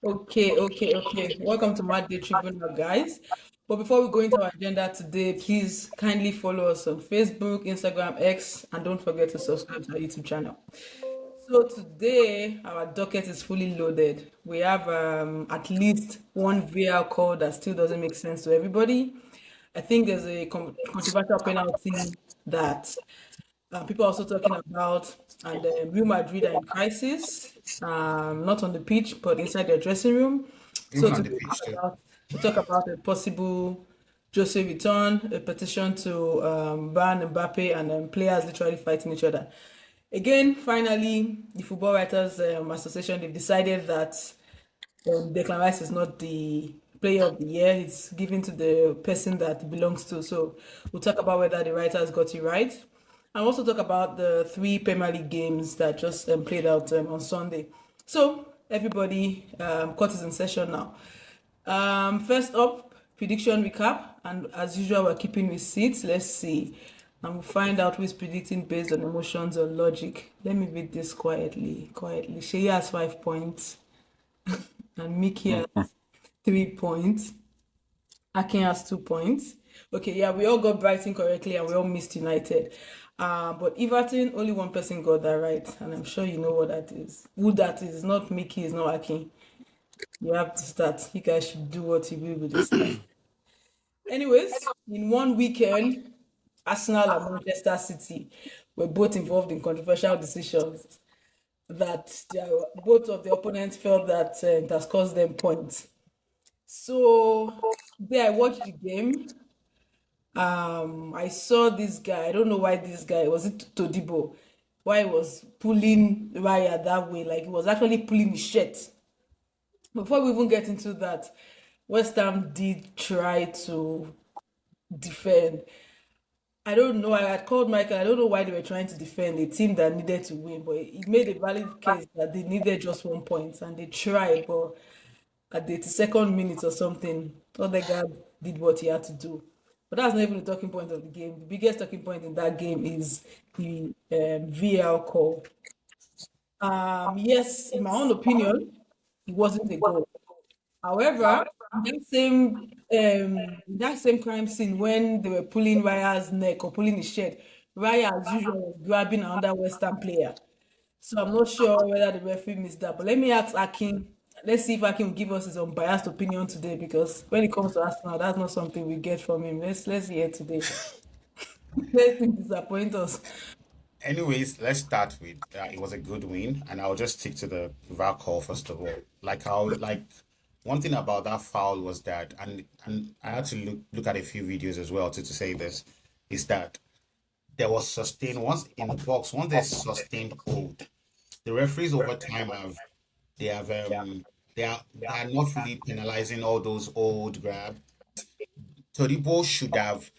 Okay. Welcome to Matchday Tribunal, guys. But before we go into our agenda today, please kindly follow us on Facebook, Instagram, X, and don't forget to subscribe to our YouTube channel. So today, our docket is fully loaded. We have at least one VAR call that still doesn't make sense to everybody. I think there's a controversial penalty that people are also talking about, and Real Madrid are in crisis, not on the pitch, but inside their dressing room. So Even on the today pitch too. we talk about a possible Jose return, a petition to ban Mbappé, and players literally fighting each other. Again, finally, the Football Writers Association, they've decided that Declan Rice is not the player of the year. It's given to the person that it belongs to. So we'll talk about whether the writers got it right. And also talk about the three Premier League games that just played out on Sunday. So everybody, court is in session now. First up, prediction recap. And as usual, we're keeping receipts. Let's see. And we'll find out who is predicting based on emotions or logic. Let me read this quietly. Shea has 5 points and Mickey has 3 points. Akin has 2 points. Okay, yeah, we all got Brighton correctly and we all missed United. But Everton, only one person got that right, and I'm sure you know what that is. Who that is? Not Mickey, it's not Akin. You have to start. You guys should do what you will with this. Anyways, in one weekend, Arsenal and Manchester City were both involved in controversial decisions that both of the opponents felt that it has cost them points. So today I watched the game. I saw this guy. I don't know why this guy was it Todibo, why he was pulling Raya that way, like he was actually pulling his shirt. Before we even get into that, West Ham did try to defend. I don't know. I had called Michael. I don't know why they were trying to defend a team that needed to win, but it made a valid case that they needed just 1 point, and they tried. But at the 82nd minute or something, Odegaard did what he had to do. But that's not even the talking point of the game. The biggest talking point in that game is the VAR call. Yes, in my own opinion, it wasn't a goal. However, in that same crime scene when they were pulling Raya's neck or pulling his shirt, Raya as usual was grabbing another Western player. So I'm not sure whether the referee missed that. But let me ask Akin. Let's see if Akin will give us his unbiased opinion today, because when it comes to Arsenal, that's not something we get from him. Let's hear today. Let him disappoint us. Anyways, let's start with it was a good win, and I'll just stick to the VAR call first of all. Like how like one thing about that foul was that, and I had to look at a few videos as well to say this, is that there was sustained once in the box, once there's sustained hold. The referees over time they are not really penalizing all those old grab. Todibo should have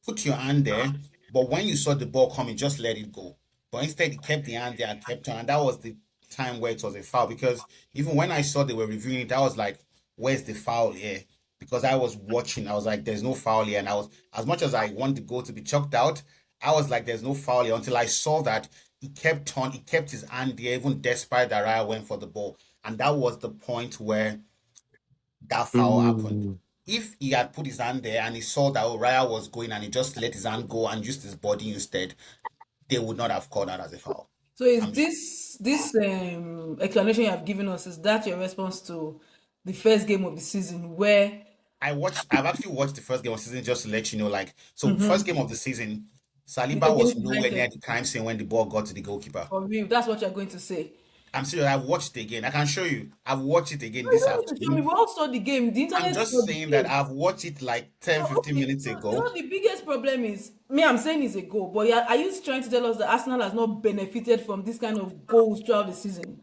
put your hand there, but when you saw the ball coming, just let it go. But instead, he kept the hand there and kept on. And that was the time where it was a foul. Because even when I saw they were reviewing it, I was like, where's the foul here? Because I was watching, I was like, there's no foul here. And I was, as much as I wanted the goal to be chucked out, I was like, there's no foul here until I saw that he kept his hand there, even despite that Raya went for the ball. And that was the point where that foul happened. Mm. If he had put his hand there and he saw that Raya was going and he just let his hand go and used his body instead, they would not have called that as a foul. So is I'm this explanation you have given us, is that your response to the first game of the season where I've actually watched the first game of the season just to let you know, like, so first game of the season, Saliba was against nowhere near United, the crime scene when the ball got to the goalkeeper. for real, that's what you're going to say? I'm serious, I've watched it again. I can show you. I've watched it again No, you this don't need to show me. afternoon. We all saw the game. The I'm internet saw just the saying that game. I've watched it like 10, Oh, 15 okay. minutes So, ago. the biggest problem is me. I'm saying it's a goal, but are you trying to tell us that Arsenal has not benefited from this kind of goals throughout the season?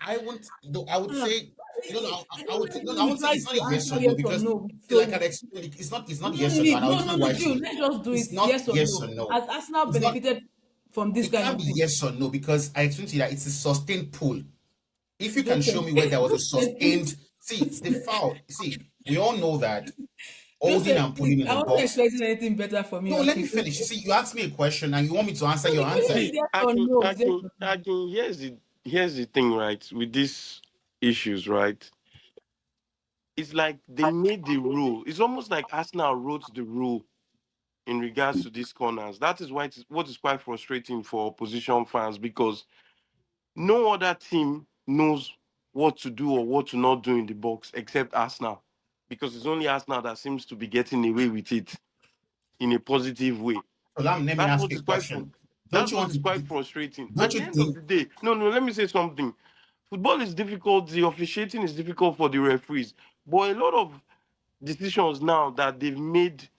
I won't. No, I would say no. No, I I don't would. know No, if no, I you would say try it's not a to yes or answer no yes or because, no with like I'd stories. explain, it's not. It's not No yes or no, need. and I'll No, no, explain no, why it's Jill. not. Let's just do it It's not yes or yes or no. no. Has Arsenal It's not. benefited from this It kind can't of be thing? yes or no because I explained to you that it's a sustained pull. If you can show me where there Joseph, was a Joseph, sustained, see the foul. See, we all know that holding Joseph, and please, pulling in I the wasn't box. expecting anything better from you, No, let me Akin. finish. You see, you asked me a question and you want me to answer No, your the question answer. is See, yes or Akin, no. It's yes Akin, or no. Akin, here's the thing, right? With these issues, right? it's like they made the rule. It's almost like Arsenal wrote the rule in regards to these corners. That is why what is quite frustrating for opposition fans, because no other team knows what to do or what to not do in the box except Arsenal, because it's only Arsenal that seems to be getting away with it in a positive way. So let me That's ask what you is a quite question. Don't that's you what want is to? quite frustrating. At Don't the you end of think? the day, no, let me say something. Football is difficult. The officiating is difficult for the referees, but a lot of decisions now that they've made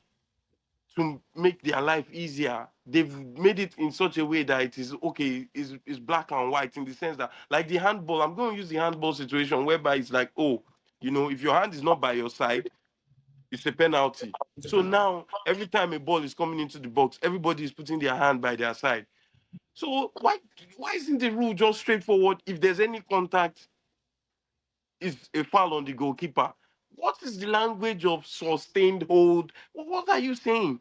to make their life easier, they've made it in such a way that it is okay, is black and white, in the sense that, like the handball, I'm going to use the handball situation whereby it's like, oh, if your hand is not by your side, it's a penalty. It's a So penalty. now every time a ball is coming into the box, everybody is putting their hand by their side. So why isn't the rule just straightforward? If there's any contact, it's a foul on the goalkeeper. What is the language of sustained hold? What are you saying?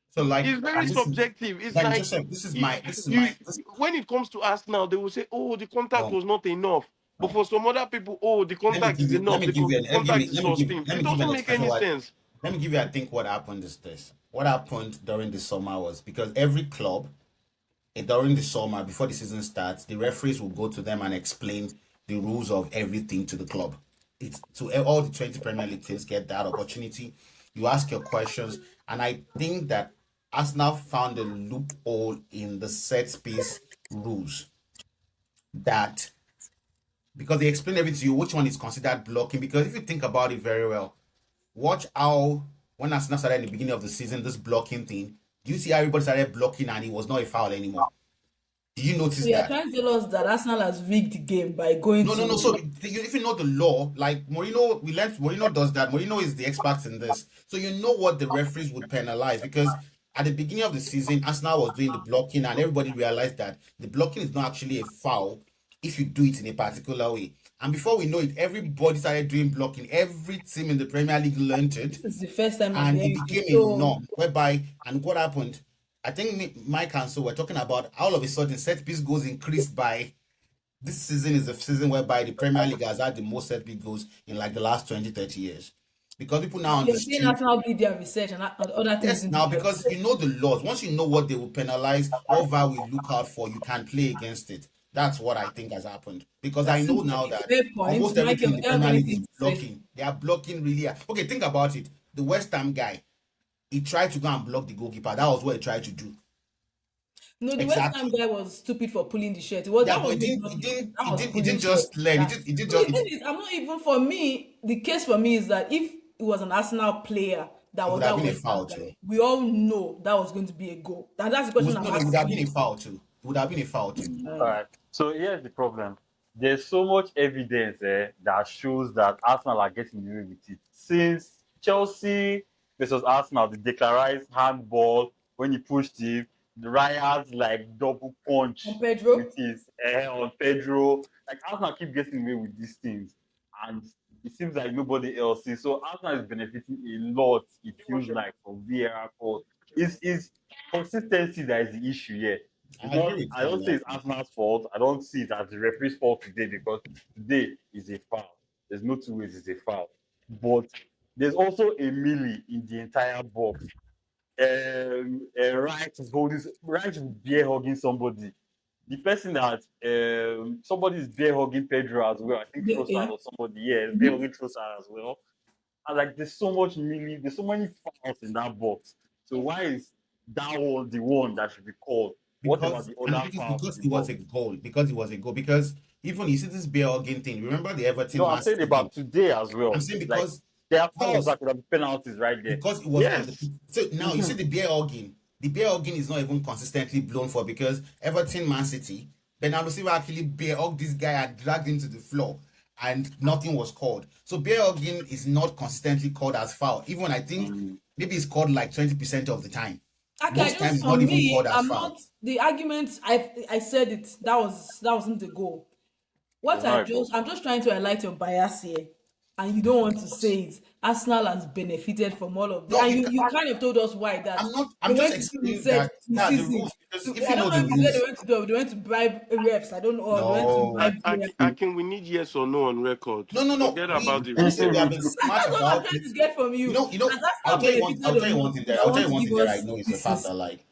So like, It's very and this is subjective. It's like like Joseph. This is you my. This, when it comes to us now, they will say, "Oh, the contact oh, was not enough." But oh. for some other people, "Oh, the Let me contact give is you. Let enough. me The give you. contact is sustained." Let It me give you doesn't an make expression. any What? sense. Let me give you. I think what happened is this. What happened during the summer was because every club during the summer before the season starts, the referees will go to them and explain the rules of everything to the club. It's to all the 20 Premier League teams get that opportunity. You ask your questions, and I think that Arsenal found a loophole in the set piece rules that because they explain everything to you, which one is considered blocking. Because if you think about it very well, watch how when Arsenal started in the beginning of the season, this blocking thing, do you see how everybody started blocking and it was not a foul anymore? Did you So notice you are that? trying to tell us that Arsenal has rigged the game by going No, no, no. So to. you even know the law. Like Mourinho, we learned Mourinho does that. Mourinho is the expert in this. So you know what the referees would penalize because at the beginning of the season, Arsenal was doing the blocking, and everybody realized that the blocking is not actually a foul if you do it in a particular way. And before we know it, everybody started doing blocking. Every team in the Premier League learned it, This is the first time I'm and it hearing became this. a So norm. Whereby, and what happened? I think Mike and so we're talking about all of a sudden set piece goals increased by this season is the season whereby the Premier League has had the most set piece goals in like the last 20, 30 years. Because people now you're saying understood. Arsenal did their research and other teams Yes, didn't do now their because you research. know the laws. Once you know what they will penalize, what VAR will look out for, you can play against it. That's what I think has happened. Because That I know seems like now a that fair point. almost everything Michael, in do the you have Premier League is anything to say? blocking. They are blocking really. Okay, think about it. The West Ham guy, he tried to go and block the goalkeeper. That was what he tried to do. No, the West Ham Exactly. guy was stupid for pulling the shirt. Well, Yeah, that but was not blocking. That was he pulling didn't shirt. just learn. That. He did No, the just, thing is, I'm not even for me. The case for me is that if it was an Arsenal player that it was would have that been a West Ham foul too. guy, we all know that was going to be a goal. That's the question I'm No, it would have asking been a you. foul too. It would have been a foul too. All right. So here's the problem. There's so much evidence that shows that Arsenal are getting away with it. Since Chelsea versus Arsenal, the declarized handball when he pushed him, the Ryan's like double On punch with Pedro, his on Pedro. Like Arsenal keep getting away with these things, and it seems like nobody else is. So Arsenal is benefiting a lot. It feels like from VAR call. Is consistency that is the issue here. It's I agree not. with I you on don't say that it's one. Arsenal's fault. I don't see it as the referee's fault today because today is a foul. There's no two ways it's a foul. But there's also a melee in the entire box. Right is holding. Right is bear hugging somebody. The person that somebody is bear hugging Pedro as well. I think Trossard yeah. or somebody. Yeah, is bear hugging Trossard as well. And like there's so much melee. There's so many fouls in that box. So why is that one the one that should be called? What about Because the and other fouls in because the it was a box? goal. Because it was a goal. Because even you see this beer organ thing. Remember the Everton No, I'm Man saying City game? about today as I'm well. saying Like because there are that fouls was that could have been penalties right there. because it was on the Yes. so now you see Mhm. the beer organ. The beer organ is not even consistently blown for because Everton Man City, Bernardo Silva actually beer hugged this guy and dragged him to the floor and nothing was called. So beer organ is not consistently called as foul. Even I think Mm. maybe it's called like 20% of the time. Okay, I Most times just it's for not even me, called as I'm foul. not the argument. I said it. That wasn't the goal. It's not a goal. I'm just trying to highlight your bias here. and you don't want to say it, Arsenal has benefited from all of this. No, And you you kind of told us why that I'm not. they I'm just went to do explaining research that in the season. rules. Because if I you don't know know the if you said rules, they went to bribe refs. I don't know, or they went to no, bribe players. I can we need yes or no on record. no. Forget We about the let me say we have research. been smart That's what I'm about trying it. to get from you. Has I'll Arsenal tell you one. benefited I'll tell or you not? one thing You there. don't I'll tell want you to one give thing there. I us know is the fact pieces. that like,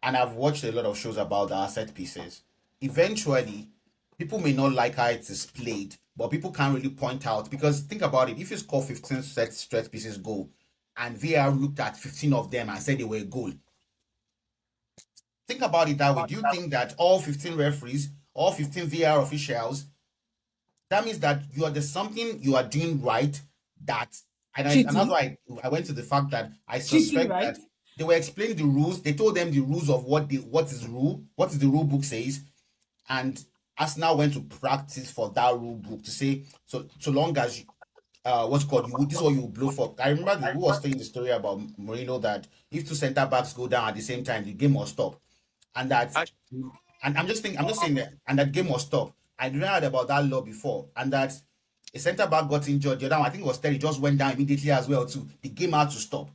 and I've watched a lot of shows about our set pieces. Eventually, people may not like how it is played, but people can't really point out because think about it. If you score 15 set pieces goal, and VAR looked at 15 of them and said they were a goal, think about it that way. Do you think that all 15 referees, all 15 VAR officials, that means that there's something you are doing right that and that's Cheating. why I went to the fact that I Cheating, suspect right? that they were explaining the rules. They told them the rules of what is the rule book says, and Arsenal went to practice for that rule book to say so long as what's called you this is what you will blow for. I remember who was telling the story about Mourinho that if two centre backs go down at the same time, the game must stop, and that I, and I'm just saying that, and that game must stop. I didn't heard about that law before, and that a centre back got injured. The other one, I think it was Terry, just went down immediately as well too. The game had to stop.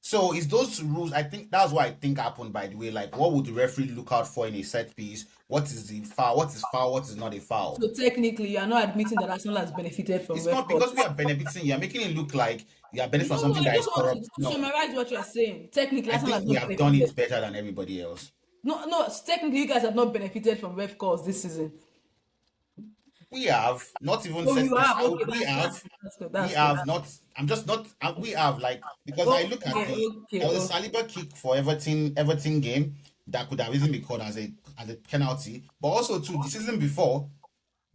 So it's those rules. I think that's what I think happened. By the way, like what would the referee look out for in a set piece? What is the foul? What is foul? What is not a foul? So technically, you are not admitting that Arsenal has benefited from It's ref not calls. because we are benefiting. You're making it look like you are benefiting No, from no, something I that is just want corrupt. to No, summarize what you are saying. Technically, I Arsenal has think we not have done benefited. it better than everybody else. No, no, technically, you guys have not benefited from ref calls this season. We have not even Oh, set you piece. have. Okay, We have. that's good. We That's good. have not. I'm just not. We have like because I look at Okay, there was a okay. Saliba kick for Everton game that could have easily been called as a penalty, but also too the season before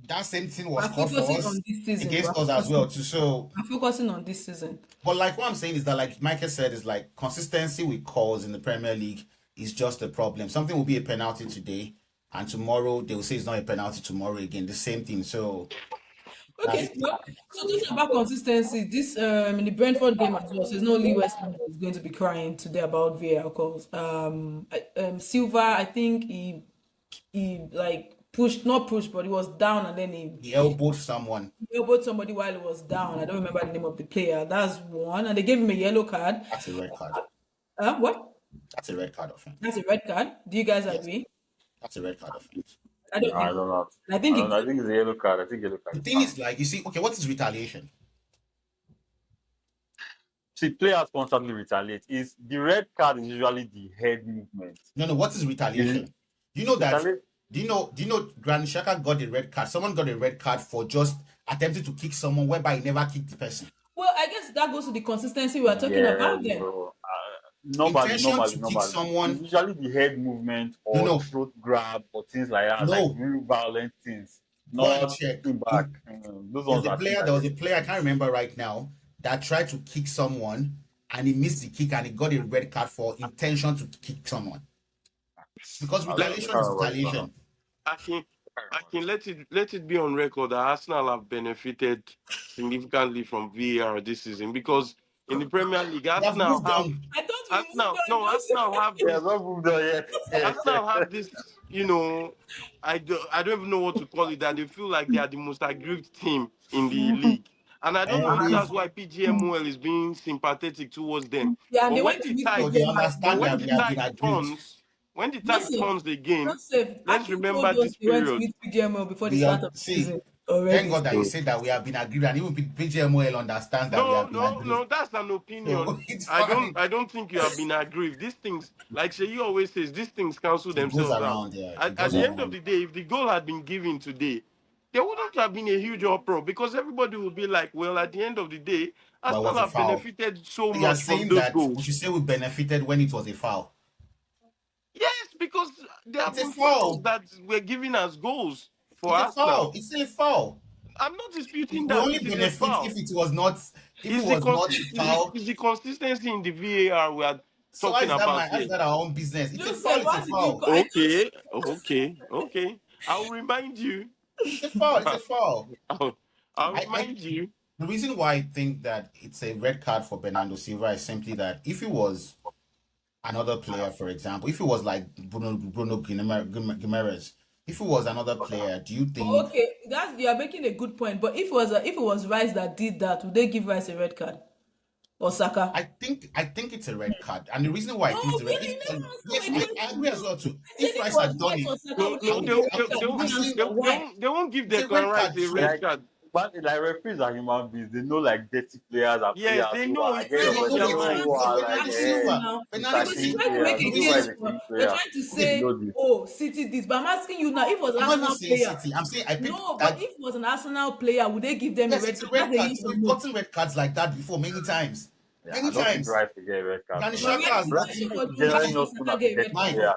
that same thing was We're called for focusing us on this season. against us as well too. So, We're focusing on this season. but like what I'm saying is that like Michael said is like consistency with calls in the Premier League is just a problem. Something will be a penalty today, and tomorrow they will say it's not a penalty tomorrow again. The same thing. So that's Okay, well, so talking about consistency, this in the Brentford game as well. So it's not only West Ham that is going to be crying today about VAR calls. Silva, I think he like pushed, not pushed, but he was down and then he elbowed someone. he elbowed somebody while he was down. I don't remember the name of the player. That's one, and they gave him a yellow card. That's a red card. What? That's a red card offense. That's a red card. Do you guys Yes, agree? that's a red card offense. I No, don't I think don't so. know. I think I don't know. I it, think it's a yellow card. I think yellow card The is thing fine. is, like, you see, okay, what is retaliation? See, players constantly retaliate. Is the red card is usually the head movement. No, what is Is retaliation? You know that? retaliate? Do you know Granit Xhaka got a red card? Someone got a red card for just attempting to kick someone whereby he never kicked the person. well, I guess that goes to the consistency we are talking Yes, about then. bro. Intention Normally, to kick it's someone. usually the head movement No, or throat grab or things like that, like no. real violent things, Go and not check. kicking back. Those ones are things There like was a player I can't remember right now that tried to kick someone and he missed the kick and he got a red card for intention to kick someone. Because I can't retaliation is remember it now. retaliation. I can let it be on record that Arsenal have benefited significantly from VAR this season because in the Premier League, They have moved on. I thought we moved Arsenal on. have Yeah, this not moved on yet. Arsenal have this, I don't even know what to call it, that they feel like they are the most aggrieved team in the league. And I don't know if And that's why PGMOL is being sympathetic towards them. Yeah, and But they when went to the meet tide, so they PGM as but understand when that the we have been tide agreed. turns, when the tide Joseph, turns again, Joseph, let's Aki told remember us this they went to period. meet PGML before the We start are of the see. season Thank already. God that you said that we have been agreed, and even PGMOL understands that we No, have been no, agreed. no, that's an opinion. So it's I don't fine. I don't think you have been aggrieved. These things, like Shay always says, these things cancel It goes themselves out. around, yeah. It At goes the end of around. the day, if the goal had been given today, there wouldn't have been a huge uproar because everybody would be like, well, at the end of the day, But it Arsenal was a have foul. benefited so So you are much from saying those that we goals. should say we benefited when it was a foul. Yes, because there have It's a been fouls foul. that were given as goals for It's a Arsenal. foul. It's still a foul. I'm not disputing We that only it is a benefit foul. if it was not a foul. It's the consistency in the VAR we are So talking about how here. is that our own business? It's a foul. Joseph, It's a what did you foul. call? I thought Okay. I'll remind you. It's a foul. It's a foul. I'll I remind you. the reason why I think that it's a red card for Bernardo Silva is simply that if it was another player, for example, if it was like Bruno Guimaraes, If it was another player, do you think? Okay, that's you are making a good point. But if it was Rice that did that, would they give Rice a red card or Saka? I think it's a red card, and the reason why I No, think it's a red, really, let me answer yes, my I agree as question. well too. I said If if it Rice was had done Rice it, or Saka, No, would they no, I give would, them a I red would, card? You I'm didn't saying answer why. they it's a won't red Rice card. a So red card. But like referees are human beings. They know like dirty players and Yes, players they who know are it's against playing they on know their the players truth. who mind. are See, like Bernardo Asking you Silva, now, Bernardo because they Silva. try to City make players. The a Who case are reason the for, City they're players? trying to They say, know this. oh, City this, but I'm asking you now, if it was an I'm not even Arsenal saying player, City. I'm saying I pick no, but that. if it was an Arsenal player, would they give them a Yes, red it's a card? red That's a card. yes or We've no. gotten red cards like that before many times. Yeah, I Many don't think times. Rice will get a red card Granit for But that. Xhaka has Rice gotten was doing Generally that not and known Saka as a get a red dirty Mike. card. player.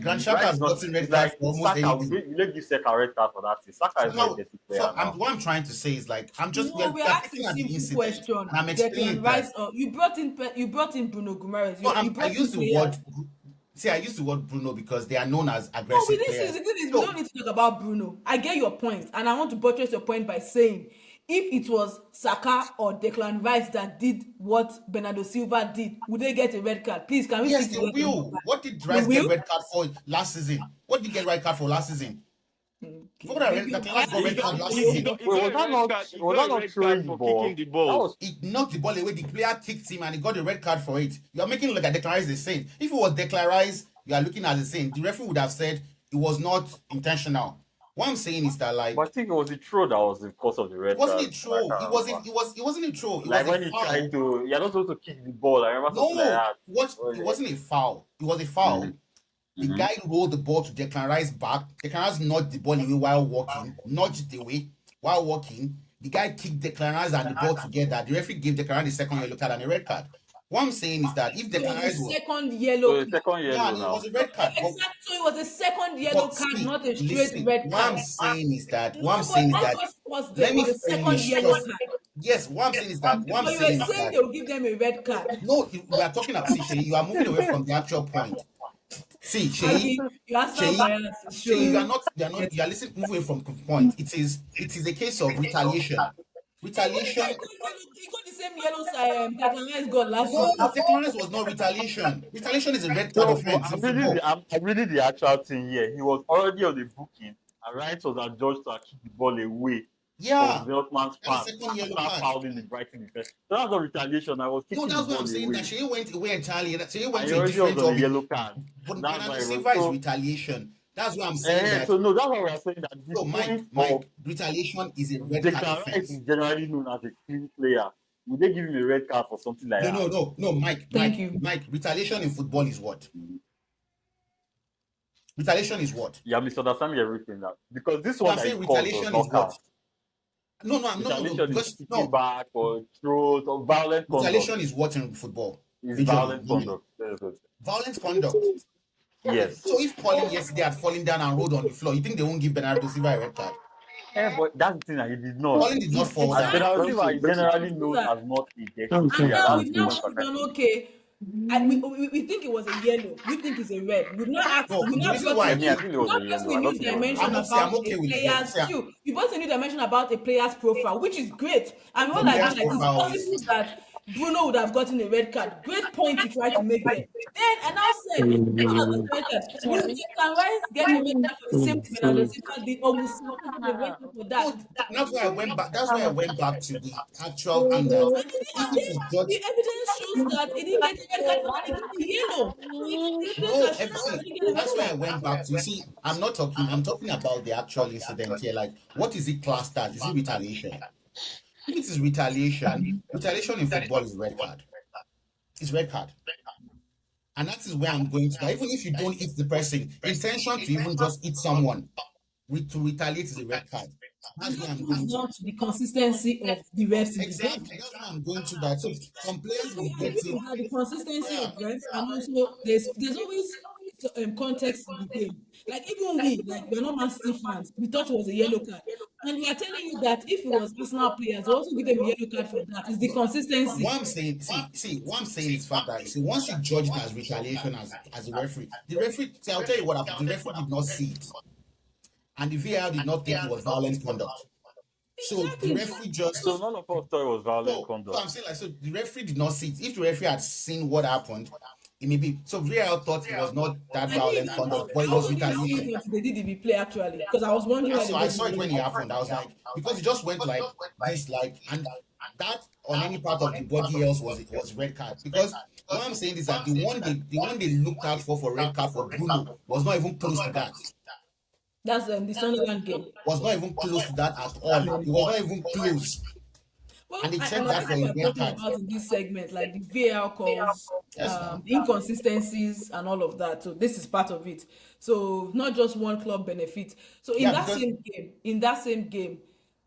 Granit Xhaka Rice has is not gotten red cards like for almost Saka. anything. You let give Saka a red card for that thing. Saka So is not a now, dirty so player now. what I'm trying to say is like No, we we are are asking looking a at the simple incident, question. and I'm explaining Declan that. Rice, you brought in Bruno Guimaraes. No, You I brought in use the players. word. See, I use the word Bruno because they are known as No, aggressive the players. thing is, we So don't need to talk about Bruno. I get your point, and I want to buttress your point by saying, if it was Saka or Declan Rice that did what Bernardo Silva did, would they get a red card? Please, can we yes, stick they to yes or no? will. What did They Rice get will. red card for last season? What did he get red card for last season? Okay, Forget maybe that I Rice have got to He red got card listen to last he season. got you. he Wait, got a red card. He was got that a not red card throwing the for ball? kicking the That ball. was He knocked the ball away. The player kicked him and he got the red card for it. You are making it look like Declan Rice is saying. If it was Declan Rice, you are looking at the same. The referee would have said it was not intentional. What I'm saying is that but I like think it was the throw that was the cause of the it red wasn't card. a And I throw. can't remember. It wasn't a throw. It was Like a when he tried foul. to, you're not supposed to kick the ball. I remember something like No, that. Oh, it yeah. wasn't a foul. It was a foul. The Mm-hmm. guy rolled the ball to Declan Rice back. Declan Rice knocked the ball away while walking, nudged it away while walking. The guy kicked Declan Rice and the ball together. The referee gave Declan Rice the second yellow card and a red card. What I'm saying is that if So it Declan was Rice a was, second So yellow the card. second yeah, yellow and it now. was a red card. Exactly. So it was a second yellow But card, see, not a straight listen, red what card. I'm saying is that, No, but let us pause there. let It me was a second finish. yellow Just, card. yes, what I'm saying is that, what I'm But you were saying is saying that, they will give them a red card. no, we are talking about, see, Shay, you are moving away from the actual point. See, Shay, Abi, your Arsenal Shay, bias is Shay, you are showing. not, you are listening, moving away from the point. It is a case of retaliation. Then why did Retaliation. he got the same yellow Declan Rice got last No, season? Declan Rice was not retaliation. Retaliation is a red card So, but offense in football. I'm reading the actual thing here. He was already on the booking, and Rice was adjudged to kick the ball away from Yeah, Veltman's that's pass a second yellow after card. fouling the Brighton defense. So that's not retaliation. I was No, kicking the that's what ball I'm saying. That away, Shay went away entirely. That Shay and went he to a already was different on the topic. yellow card. But That's why Bernardo it was Silva is so. retaliation. That's why I'm saying that. So no, that's why we are saying that the So point of Mike, retaliation is a red card Declan Rice is offense. generally known as a clean player. Would they give him a red card for something like No, that? Thank you. Mike. Retaliation in football is what? Retaliation is what? You are misunderstanding everything now. Because this No, one I'm that he saying caused was retaliation is not what? count. No. Retaliation is Because kicking back or throws or violent conduct. retaliation is what in football? It's Majorly, violent normally. conduct. That's what- Violent conduct. Yes. So if Colin yesterday had fallen down and rolled on the floor, you think they won't give Bernardo Silva a red card? Yeah, but that's the thing that he did not. Colin did not fall And down. Bernardo Silva is generally known That- as not a dirty And player. now That's we've the now point we're trying to done make. okay. We think it was a yellow. You think it's a red. We've not asked. No, We the now reason brought why I a mean, I new, think it we was now a brought yellow. a I new don't think it was a dimension I'm about okay a with the yellow. player's. You brought a new dimension about a player's profile, which is great. And The all I player's mean, like, it's profile is possible that Bruno would have gotten a red card. Great point you try to make there. Then I now said, if Bruno got a red card, will Declan Rice get a red card for the same thing Bernardo Silva did, or will Silva get a red card for that? no. That's why I went back. That's why I went back to the actual thing that if it is The judged. evidence shows that he didn't get a red card for that. He got a yellow. So it's the evidence No, that shows that FC. he didn't get a red That's why I card. went back to. You see, I'm not talking. I'm talking about the actual incident here. Like, what is it classed as? Is it retaliation? If it is retaliation in football is red card. It's red card, and that is where I'm going to. That even if you don't eat the person, intention to even just eat someone, to retaliate is a red card. That's where I'm Comes going to. down to the consistency of the refs in the game. Exactly. That's where I'm going to. That so some players will I get agree it. with that, the consistency Yeah. of refs, and also there's always context in the game. Like even we're not Man City fans. We thought it was a yellow card, and we are telling you that if it was Arsenal players, we also give them a yellow card for that. It's the consistency. What I'm saying, what I'm saying is fact that see, once you judge it as retaliation as a referee, the referee. See, I'll tell you what happened. The referee did not see it, and the VAR did not think it was violent conduct. So the referee just. So none of us thought it was violent So conduct. I'm saying so the referee did not see it. If the referee had seen what happened, it may be. So VAR thought it was not that I didn't violent even know. conduct, but it I was also didn't see retaliation. it until they did the replay actually, because I was wondering why they I made saw it when the it happened. I was like, because it just went like this, like, and that on any part of the body else was red card. Because what I'm saying is that the one they looked out for red card for Bruno was not even close to that. That's the Sunderland game. Was not even close to that at all. It was not even close. And Well, they and checked I that think for what a we're red talking card. about in this segment, like the VAR calls, Yes, now. the inconsistencies, and all of that. So this is part of it. So not just one club benefit. So Yeah, because in that same game,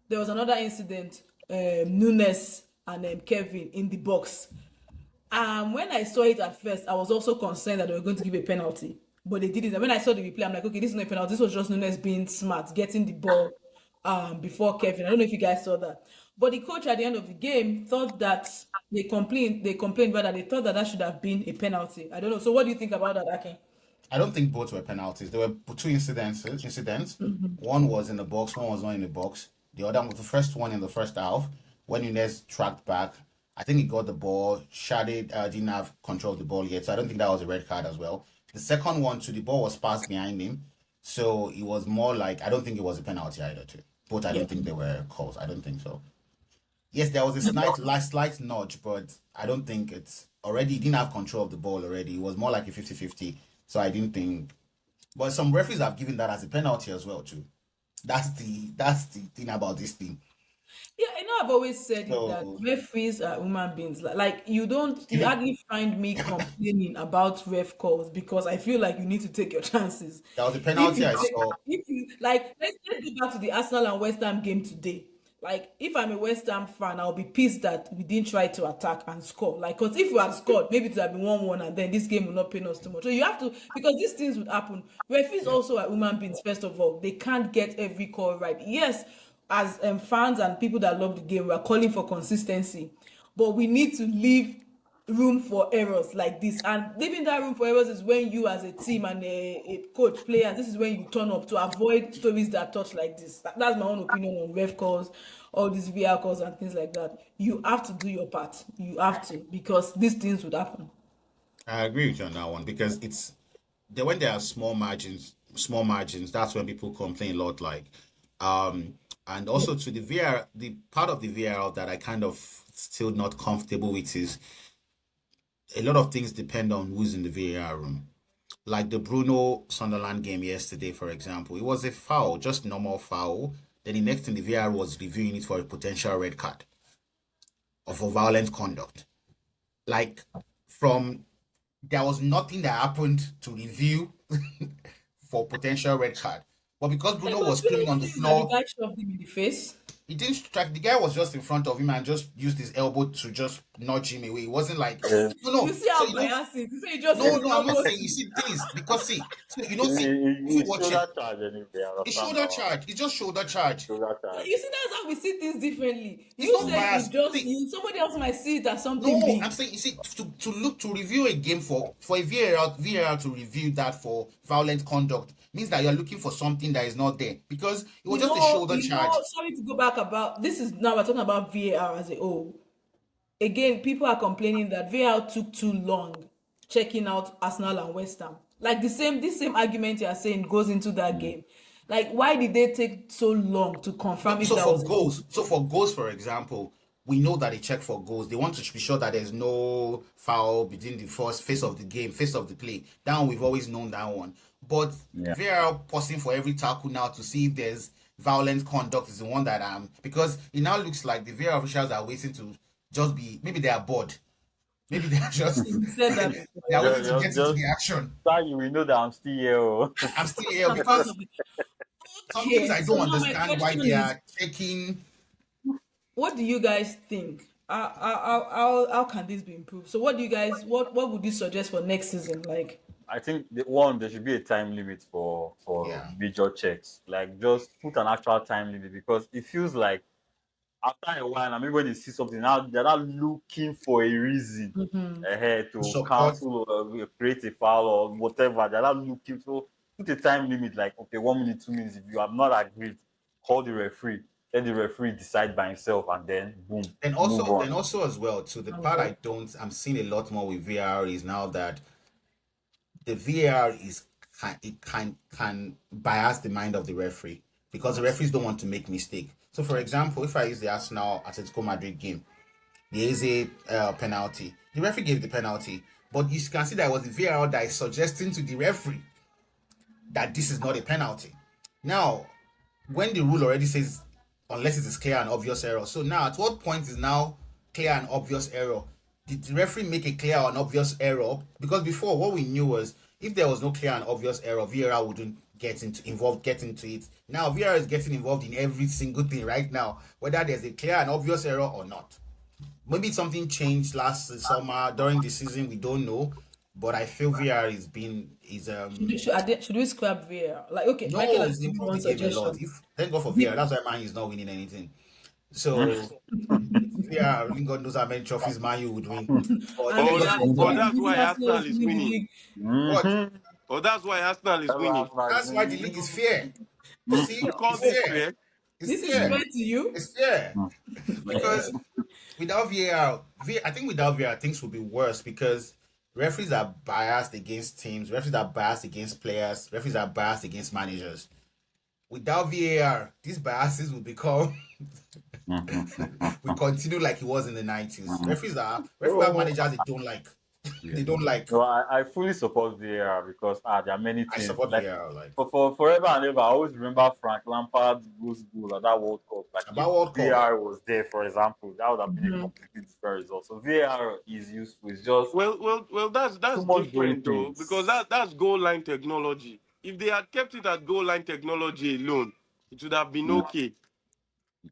there was another incident. Nunes and Kevin in the box. When I saw it at first, I was also concerned that they were going to give a penalty, but they didn't. And when I saw the replay, I'm like, okay, this is not a penalty. This was just Nunes being smart, getting the ball before Kevin. I don't know if you guys saw that, but the coach at the end of the game thought that they complained rather they thought that that should have been a penalty. I don't know. So what do you think about that, Akin? I don't think both were penalties. There were two incidents. One was in the box, one was not in the box. The other was the first one in the first half when Nunes tracked back. I think he got the ball. Shade didn't have control of the ball yet, so I don't think that was a red card as well. The second one, too, the ball was passed behind him, so it was more like I don't think it was a penalty either. Too, both I Yeah. don't think they were calls. I don't think so. Yes, there was a slight nudge, but I don't think it's already. He didn't have control of the ball already. It was more like a 50-50. So I didn't think. But some referees have given that as a penalty as well too. That's the thing about this thing. Yeah, I know I've always said it that So referees are human beings. Like you even hardly find me complaining about ref calls because I feel like you need to take your chances. there was a If penalty you I take, saw. if you like, let's go back to the Arsenal and West Ham game today. Like, if I'm a West Ham fan, I'll be pissed that we didn't try to attack and score. Like, because if we had scored, maybe it would have been 1-1 and then this game will not pain us too much. So you have to, because these things would happen. Referees Yeah. also are human beings, first of all. They can't get every call right. Yes, as fans and people that love the game, we are calling for consistency. But we need to leave room for errors like this, and leaving that room for errors is when you as a team and a coach player, this is when you turn up to avoid stories that touch like this. That's my own opinion on ref calls, all these VR calls and things like that. You have to do your part, you have to, because these things would happen. I agree with you on that one because it's when there are small margins, that's when people complain a lot. Like, and Yeah. also to the VR, the part of the VR that I kind of still not comfortable with is a lot of things depend on who's in the VAR room. Like the Bruno Sunderland game yesterday, for example, it was a foul, just normal foul. Then the next thing the VAR was reviewing it for a potential red card or for violent conduct. Like from there was nothing that happened to review for potential red card. But because It Bruno was was really screaming on the obvious that the floor, guy shoved him in the face. he didn't strike. The guy was just in front of him and just used his elbow to just nudge him away. It wasn't like Uh, no, You no. see So how biased it is. You say he just no, used no. his I'm not elbow. saying. You see, things because see, so if you It's watch it, shoulder charge anyway. I it's understand shoulder now. charge. It's just shoulder charge. Shoulder charge. You see, that's how we see things differently. It's You not say Mm. it biased. just See, you, somebody else might see it as something no, I'm big. saying you see to look to review a game for a VAR to review that for violent conduct means that you're looking for something that is not there because it was just a shoulder charge. Sorry to go back about this is now we're talking about VAR as a whole. Again, people are complaining that VAR took too long checking out Arsenal and West Ham. Like this same argument you are saying goes into that game. Like, why did they take so long to No, confirm if so that for was a goals, for example, we know that they check for goals. They want to be sure that there's no foul between the first face of the game, face of the play. That one we've always known that one. But Yeah. VAR pausing for every tackle now to see if there's violent conduct is the one that because it now looks like the VAR officials are waiting to just be maybe they are bored. Maybe they are just you said that before, they are yeah. waiting to get into Just the action. so you will know that I'm still here. Oh. I'm still here That's part because of it. some things Okay, I so don't now my understand why question they is, are checking. what do you guys think? How can this be improved? So what do you guys what would you suggest for next season? Like, I think there should be a time limit for Yeah. major checks. Like just put an actual time limit because it feels like after a while, I mean, when they see something now, they're not looking for a reason ahead to Support. cancel or create a foul or whatever. They're not looking. So put a time limit, like okay, 1 minute, 2 minutes. If you have not agreed, call the referee. Let the referee decide by himself, and then boom, And move also, on. then also as well, to the part I don't, I'm seeing a lot more with VR is now that the VAR is it can bias the mind of the referee because the referees don't want to make mistake. So, for example, if I use the Arsenal Atletico Madrid game, there is a penalty. The referee gave the penalty, but you can see that it was the VAR that is suggesting to the referee that this is not a penalty. Now, when the rule already says unless it is clear and obvious error. So now, at what point is now clear and obvious error? Did the referee make a clear and obvious error? Because before, what we knew was if there was no clear and obvious error, VAR wouldn't get into it. Now VAR is getting involved in every single thing right now, whether there's a clear and obvious error or not. Maybe something changed last summer during the season. We don't know, but I feel VAR Should we scrap VAR? Like, okay, Michael no, has it's given improved one the game a lot. suggestion. If thank God for VAR, that's why Man U is not winning anything. So VAR, really God knows how many trophies Man U would win. But And thank Or God VAR that for is or not VAR. that's giving why Arsenal Arsenal is is winning the winning. league. What? Or that's why Arsenal is winning. That's why the league is fair. You see, You call it's this fair. fair? It's This is fair fair. to you? It's fair. Because without VAR, I think without VAR, things would be worse because referees are biased against teams, referees are biased against players, referees are biased against managers. Without VAR, these biases will become we continue like it was in the 90s. Referees have Oh, managers they don't like. yeah. They don't like. No, I fully support VAR because there are many I things support like VAR. Like for forever and ever. I always remember Frank Lampard's goal at that World Cup. Like if about World Cup. VAR was there, for example, that would have been a completely different result. So VAR is useful. It's just Well. That's too much going different though because things. that's goal line technology. If they had kept it at goal line technology alone, it would have been Mm, okay.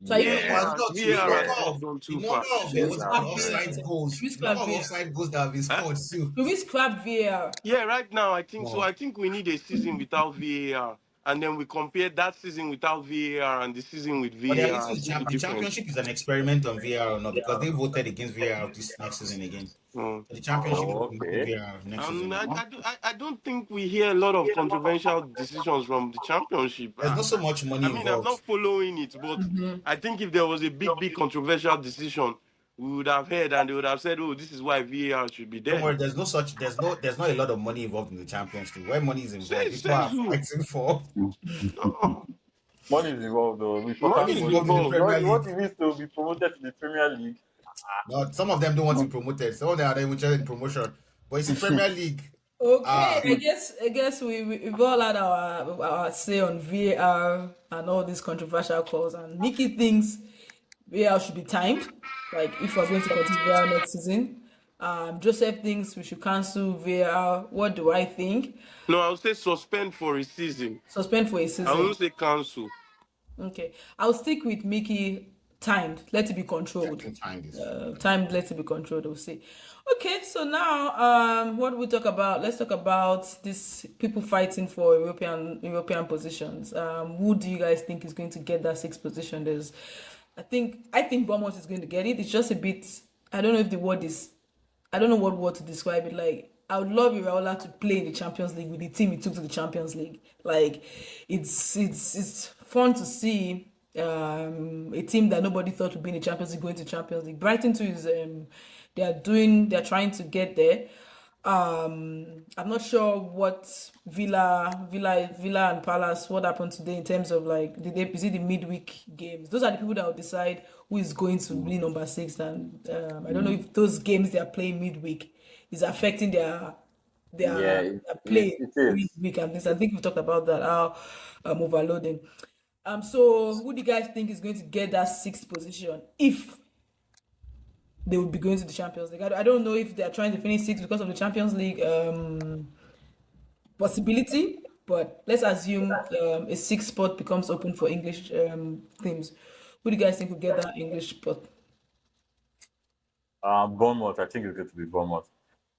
So are you No, saying as VAR, not to VAR has yeah, just gone the too number far. of should we what do you call scrap it, VAR? offside goals, Should we the number scrap of VAR? offside goals that have been Huh? scored too. Should we scrap VAR? Yeah, right now I think so. No. I think we need a season without VAR, and then we compare that season without VAR and the season with But VAR this and is see the the difference. championship is an experiment on VAR or not because they voted against VAR this next season again. Mm. So the championship oh, will include okay. VAR next And season. I don't think we hear a lot of controversial decisions from the championship. There's not so much I money mean, I'm involved. not following it, but I think if there was a big controversial decision, we would have heard and they would have said, "Oh, this is why VAR should be Don't there." worry, there's not a lot of money involved in the championship. Where money is involved, people Says are who? fighting for. No, Money is involved though. Money money Important is is money. involved in the involved. Premier What League. it means to be promoted to the Premier League. No, some of them don't want to be promoted. Some of them are not even interested in promotion. But it's the Premier League. Okay, Ah, I guess we've all had our say on VAR and all these controversial calls, and Mickey thinks VAR should be timed. Like if we're going to continue VAR next season. Joseph thinks we should cancel VAR. What do I think? No, I would say suspend for a season. Suspend for a I season. won't say cancel. Okay, I'll stick with Mickey. Timed. Let it be I controlled. think time is Timed. Let it be controlled. We'll see. Okay, so now, what we talk about? Let's talk about these people fighting for European positions. Who do you guys think is going to get that sixth position? I think Bournemouth is going to get it. It's just a bit. I don't know if the word is. I don't know what word to describe it. Like I would love Iraola to play in the Champions League with the team he took to the Champions League. Like it's fun to see a team that nobody thought would be in the Champions League going to Champions League. Brighton too is they're trying to get there. I'm not sure what Villa and Palace what happened today in terms of like is it the midweek games? Those are the people that will decide who is going to be number six. And I don't know if those games they are playing midweek is affecting Yeah, their it, play it is. midweek and things. I think we talked about that how overloading. So who do you guys think is going to get that sixth position if they will be going to the Champions League? I don't know if they are trying to finish sixth because of the Champions League possibility, but let's assume a sixth spot becomes open for English teams. Who do you guys think will get that English spot? Bournemouth, I think it's going to be Bournemouth,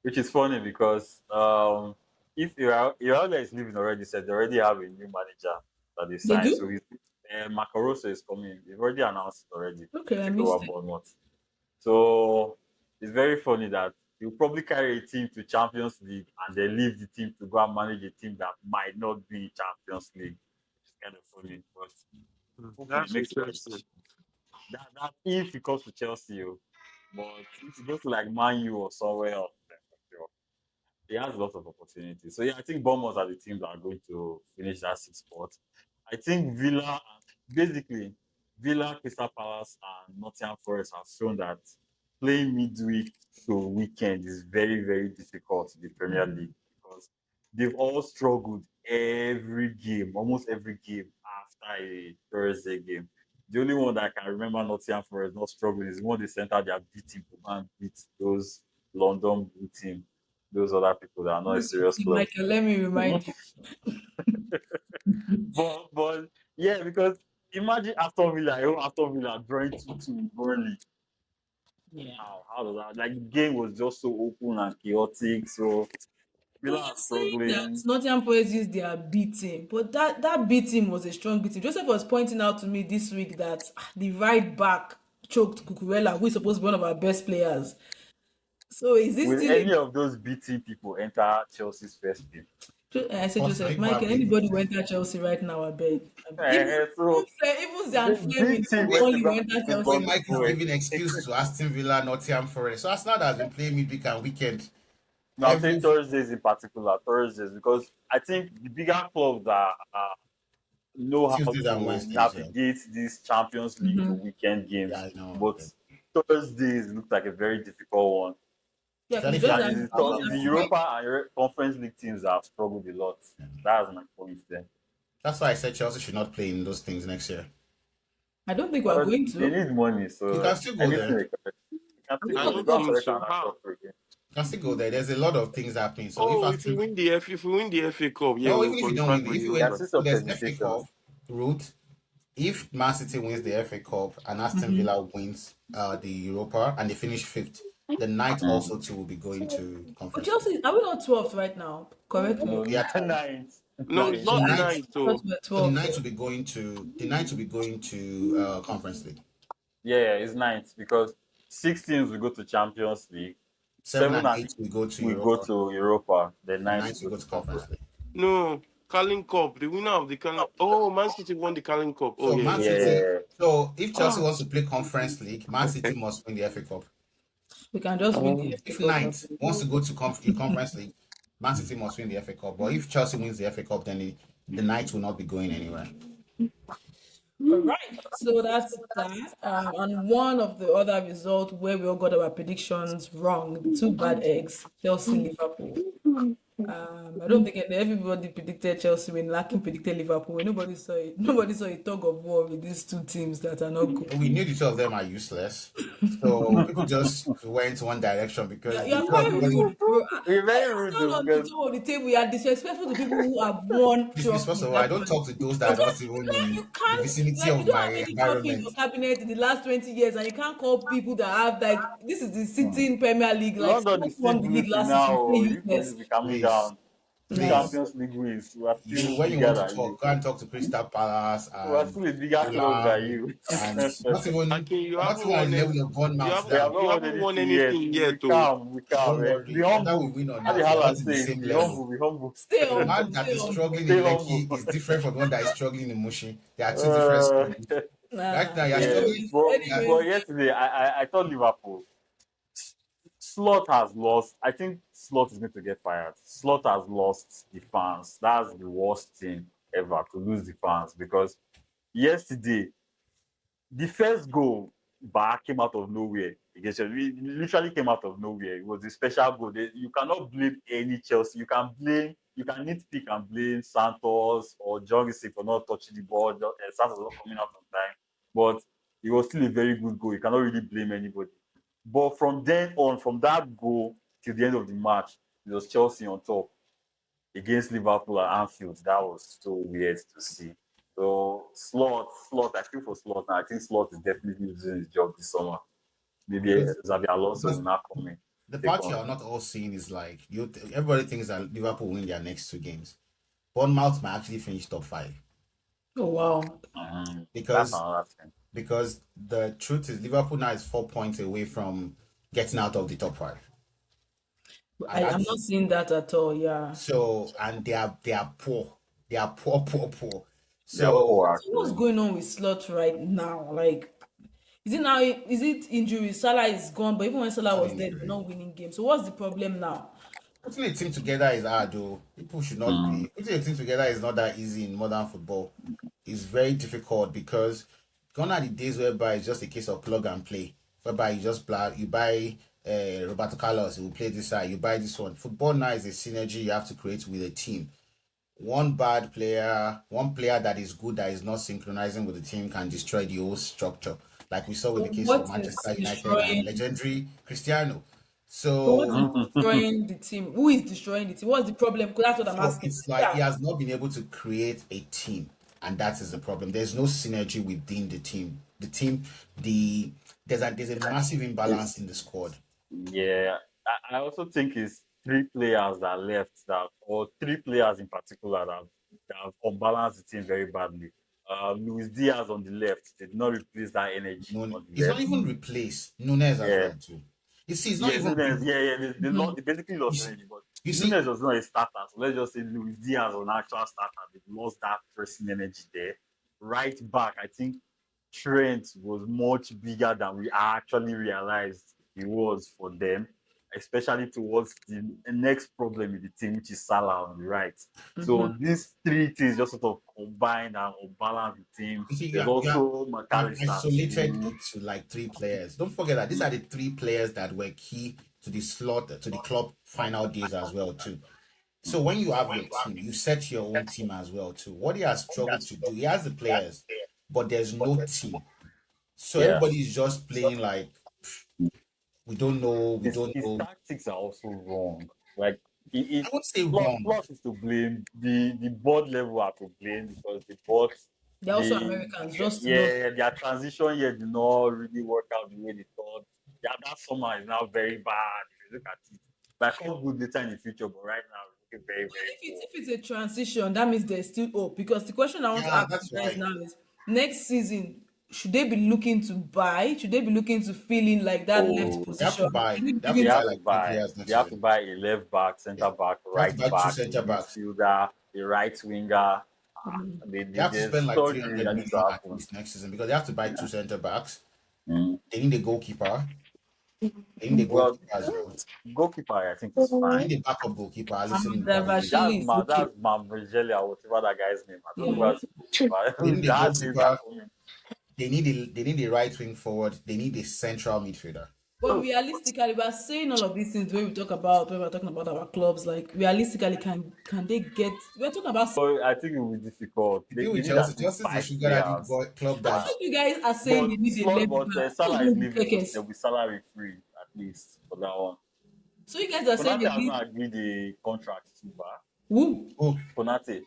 which is funny because if Iraola is leaving already, said they already have a new manager that they They signed. So do? Macaroso is coming. They've already announced it already to Okay, I take missed over it. Bournemouth. So it's very funny that he'll probably carry a team to Champions League and then leave the team to go and manage a team that might not be in Champions League. It's kind of funny, but hopefully it That's makes the right interesting. decision. That if it comes to Chelsea, but if it goes to like Man U or somewhere else, then for sure. he has lots of opportunities. So yeah, I think Bournemouth are the teams that are going to finish that sixth spot. I think basically, Villa, Crystal Palace, and Nottingham Forest have shown that playing midweek to weekend is very, very difficult in the Premier League because they've all struggled every game, almost every game after a Thursday game. The only one that I can remember Nottingham Forest not struggling is one they sent out their B team to go and beat those London blue team, those other people that are not a serious club. Michael, let me remind you. But yeah, because imagine Aston Villa drawing 2-2 with Burnley. Yeah. How does that, like, the game was just so open and chaotic. So So Villa you're are saying that struggling Nottingham Forest used their B team, but that B team was a strong B team. Joseph was pointing out to me this week that the right back choked Cucurella, who is supposed to be one of our best players. So is this with still any a of those BT people enter Chelsea's first game. I said Joseph, Possibly, Michael, probably. anybody who enter Chelsea right now, I beg. So Even Zan B Fleming, team went to only go will and enter beat When Chelsea. Mike is Bournemouth. giving excuse to Aston Villa, Nottingham Forest. So Arsenal has been playing midweek and weekend. No, I'm saying Every Thursdays in particular, Thursdays, because I think the bigger clubs that know how Tuesdays and to Wednesdays, yeah. navigate this Champions League to weekend Yeah, games, I know. but Thursdays look like a very difficult one. Yeah, because Especially it's if you just are, that And it's just it's that the Europa and Conference League teams that have struggled a lot. That's my point there. that's why I said Chelsea should not play in those things next year. I don't think we're going They to. need money, You so can still go anything there. they correct. You can I still think I go we're there. don't Go and think collect so. another How? trophy again. You can still go there. There's a lot of things happening. So if Oh, if we Aston, win the if we win the FA Cup, yeah, no, we'll even if you don't qualify win, for if you There win, are Europa. still so some there's FA permutations. Cup route. If Man City wins the FA Cup and Aston Villa wins the Europa and they finish fifth, the night Mm. also too will be going to But Conference League. Chelsea, are we not 12th right now? Correct me. No, Yeah, ninth. No, it's the not the Ninth. night. night. I thought So we were So the 12th. night will be going to Conference League. Yeah, it's ninth because 16 will go to Champions League, Seven 7 and and eight 8 will go to will go Europa. to Europa, then The 9 ninth will will go go to to Conference Conference. League. no, Carling Cup, the winner of the Carling. Oh, Man City won the Carling Cup. Oh So yeah, Man yeah, Yeah, yeah. City. yeah. So if Chelsea Oh, wants to play Conference League, Man City must win the FA Cup. we can just win the FA If Cup. Knight wants to go to Conference League, Man City must win the FA Cup. But if Chelsea wins the FA Cup, then the Knights will not be going anywhere. All right, so that's that. And one of the other results where we all got our predictions wrong, the two bad eggs, Chelsea, Liverpool. I don't think everybody predicted Chelsea when Larkin predicted Liverpool. Nobody saw it. Nobody saw a tug of war with these two teams that are not good. We knew the two of them are useless. So people just went one direction because You're quite everybody rude, bro. We're I very rude stand though on the because top of the table. You are disrespectful to people who have won this first trophies. of all, I don't talk to those that are not even You in the can't, vicinity like, you of don't my have any trophy in environment. your cabinet in the last 20 years, and you can't call people that have, like, this is the sitting Premier League. Like, London someone is who still won the league gluten last season now. is still Oh, you people useless. should be calming Please, down. Two Nah. please. Champions League wins. We are You still when you bigger want to than you. talk, go and talk to Crystal Palace We are and still a bigger club than Fulham you. and not even Akin, you not haven't even at won the any. level of Bournemouth We have now. not You won haven't won anything yet. anything We yet, though. calm, we calm. Don't Eh? Be worry, whether we humble. win or How the not, we are Haaland not in the says, same be level. humble, be humble. Stay The humble, man that stay is humble. struggling Stay in humble. Lekki is different from the one that is struggling in Mushi. They are two different Uh, schools. Right Nah. now, you're yeah, struggling. Anyways, but anyways. yesterday I thought Liverpool. Slot has lost. I think Slot is going to get fired. Slot has lost the fans. That's the worst thing ever to lose the fans because yesterday the first goal back came out of nowhere against Chelsea. It literally came out of nowhere. It was a special goal. You cannot blame any Chelsea. You can nitpick and blame Santos or Jorgensen for not touching the ball. Santos not coming out on time, but it was still a very good goal. You cannot really blame anybody. But from then on, from that goal till the end of the match, it was Chelsea on top against Liverpool at Anfield. That was so weird to see. So I feel for Slot. I think Slot is definitely losing his job this summer. Maybe Because Xabi Alonso because will not come in the to take part you on. are not all seeing is like everybody thinks that Liverpool win their next two games. Bournemouth might actually finish top five Oh, wow. That's because another thing. the truth is Liverpool now is 4 points away from getting out of the top five, and I'm that's not seeing that at all. Yeah. so. And they are poor. They are poor. They are So, So poor so what's actually. going on with Slot right now? Like, is it now? Is it injury? Salah is gone, but even when it's Salah not was there, they're injury. not winning games. So, what's the problem now? Putting a team together is hard, though. People should not Mm. be. Putting a team together is not that easy in modern football. It's very difficult because gone are the days whereby it's just a case of plug and play, whereby you buy Roberto Carlos, he will play this side, you buy this one. Football now is a synergy you have to create with a team. One player that is good that is not synchronizing with the team can destroy the whole structure, like we saw with So the case of what is Manchester United and destroying? legendary Cristiano. So what is So destroying the team? Who is destroying the team? What's the problem? Because that's what I'm So asking. it's like he Yeah. has not been able to create a team, and that is the problem. There's no synergy within the team. The team, there's a massive imbalance It's in the squad. Yeah, I also think it's three players that left that, or three players in particular that have unbalanced the team very badly. Luis Diaz on the left did not replace that energy No, on the it's not left. even replaced. Nunes as Yeah, well too. You see, it's not yeah, even. Nunes. Yeah, Mhm. they basically You lost see, energy. But you see, Nunes was not a starter, so let's just say Luis Diaz was an actual starter. They lost that pressing energy there. Right back, I think Trent was much bigger than we actually realized he was for them, especially towards the next problem in the team, which is Salah on the right. Mhm. So these three things just sort of combine and unbalance the team. you see, There's also you've McAllister isolated too. it to like three players. Don't forget that these are the three players that were key to the club final days as well too. So when you have your team, you set your own team as well too. What he has struggled to do, he has the players, but there's no team. So Yeah. everybody is just playing like we don't His know. tactics are also wrong. Like I won't say wrong. plus is to blame. The board level are to blame because the boards They're also the Americans, just to know. yeah, their transition here did not really work out the way they thought. Yeah, that summer is now very bad if you look at it. Like come good later in the future, but right now it's looking very, Well, very if it's poor. if it's a transition, that means there's still hope. Because the question I want to Yeah, ask you that's guys why. now is next season, should they be looking to buy? Should they be looking to fill in like that left Oh, They have to position? buy. Should they be They have to they looking buy have to to like three buy. players They next have to season. buy a left back, Yeah, center back, they have to right buy two back, a center backs. midfielder, a right winger. They have to There's spend like surgery 300 that needs to million at happen. least next season because they have to buy two center backs. Mm. They need a goalkeeper. They need a Well, goalkeeper as well. goalkeeper, I think is They fine. need a backup goalkeeper. Listen, Davashvili is okay. That's Mambrigeli or whatever that guy's name. I don't know Yeah. what's they goalkeeper. need a That names are goalkeeper. coming. They need a right wing forward. They need a central midfielder. But realistically, we're saying all of these things when we're talking about our clubs. Like realistically, can they get? We're talking about. So I think it will be difficult. The deal They with need at Chelsea, least Chelsea is a five sugar daddy players. club But that Five. if you guys are saying they But need a left back, who's Salah is going to leaving, take so us? they'll be salary free at least for that one. So you guys are saying Konate they has need not agreed the contract too far. who? oh, Konate,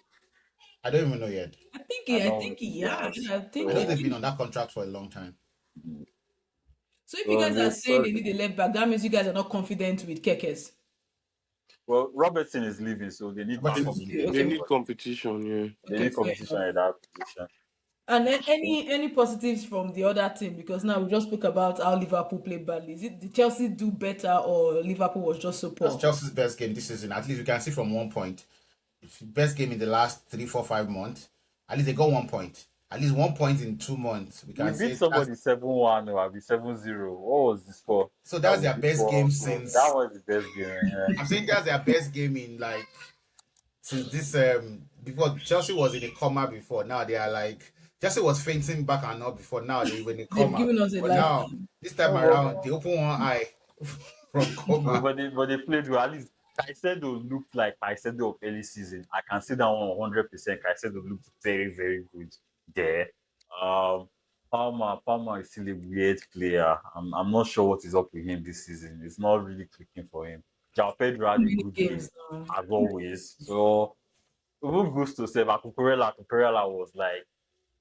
I don't even know yet. I I don't think think he yeah, has. I think I know he. they've been on that contract for a long time. So if you So guys are there's saying so they need a left back, that means you guys are not confident with Kekes. well Robertson is leaving, so they need Robertson backup. is Okay, leaving They as okay, well. need competition, yeah. They okay, need fair competition enough. in that position. And then any positives from the other team? Because now we just spoke about how Liverpool played badly. Is it did Chelsea do better or Liverpool was just so That's poor? Chelsea's best game this season. At least we can see from 1 point. Best game in the last 3, 4, 5 months. At least they got 1 point. At least 1 point in 2 months. We We can beat say that's somebody 7-1 or I'll be 7-0. What was the score? so That that's was their best before game that since was the best game. Yeah. I'm saying that's their best game in like since this before Chelsea was in a coma before. Now they are like Chelsea was fainting back and up before. Now they were in a They've coma. given us a But now lifetime. this time Oh, around they open one eye from coma. but they played well. At least Caicedo looked like Caicedo of early season. I can see that one 100%. Caicedo looked very, very good there. Um, Palmer is still a weird player. I'm not sure what is up with him this season. It's not really clicking for him. Jao Pedro Too had a many good game games now. as always. So even goes to say that Cucurella was like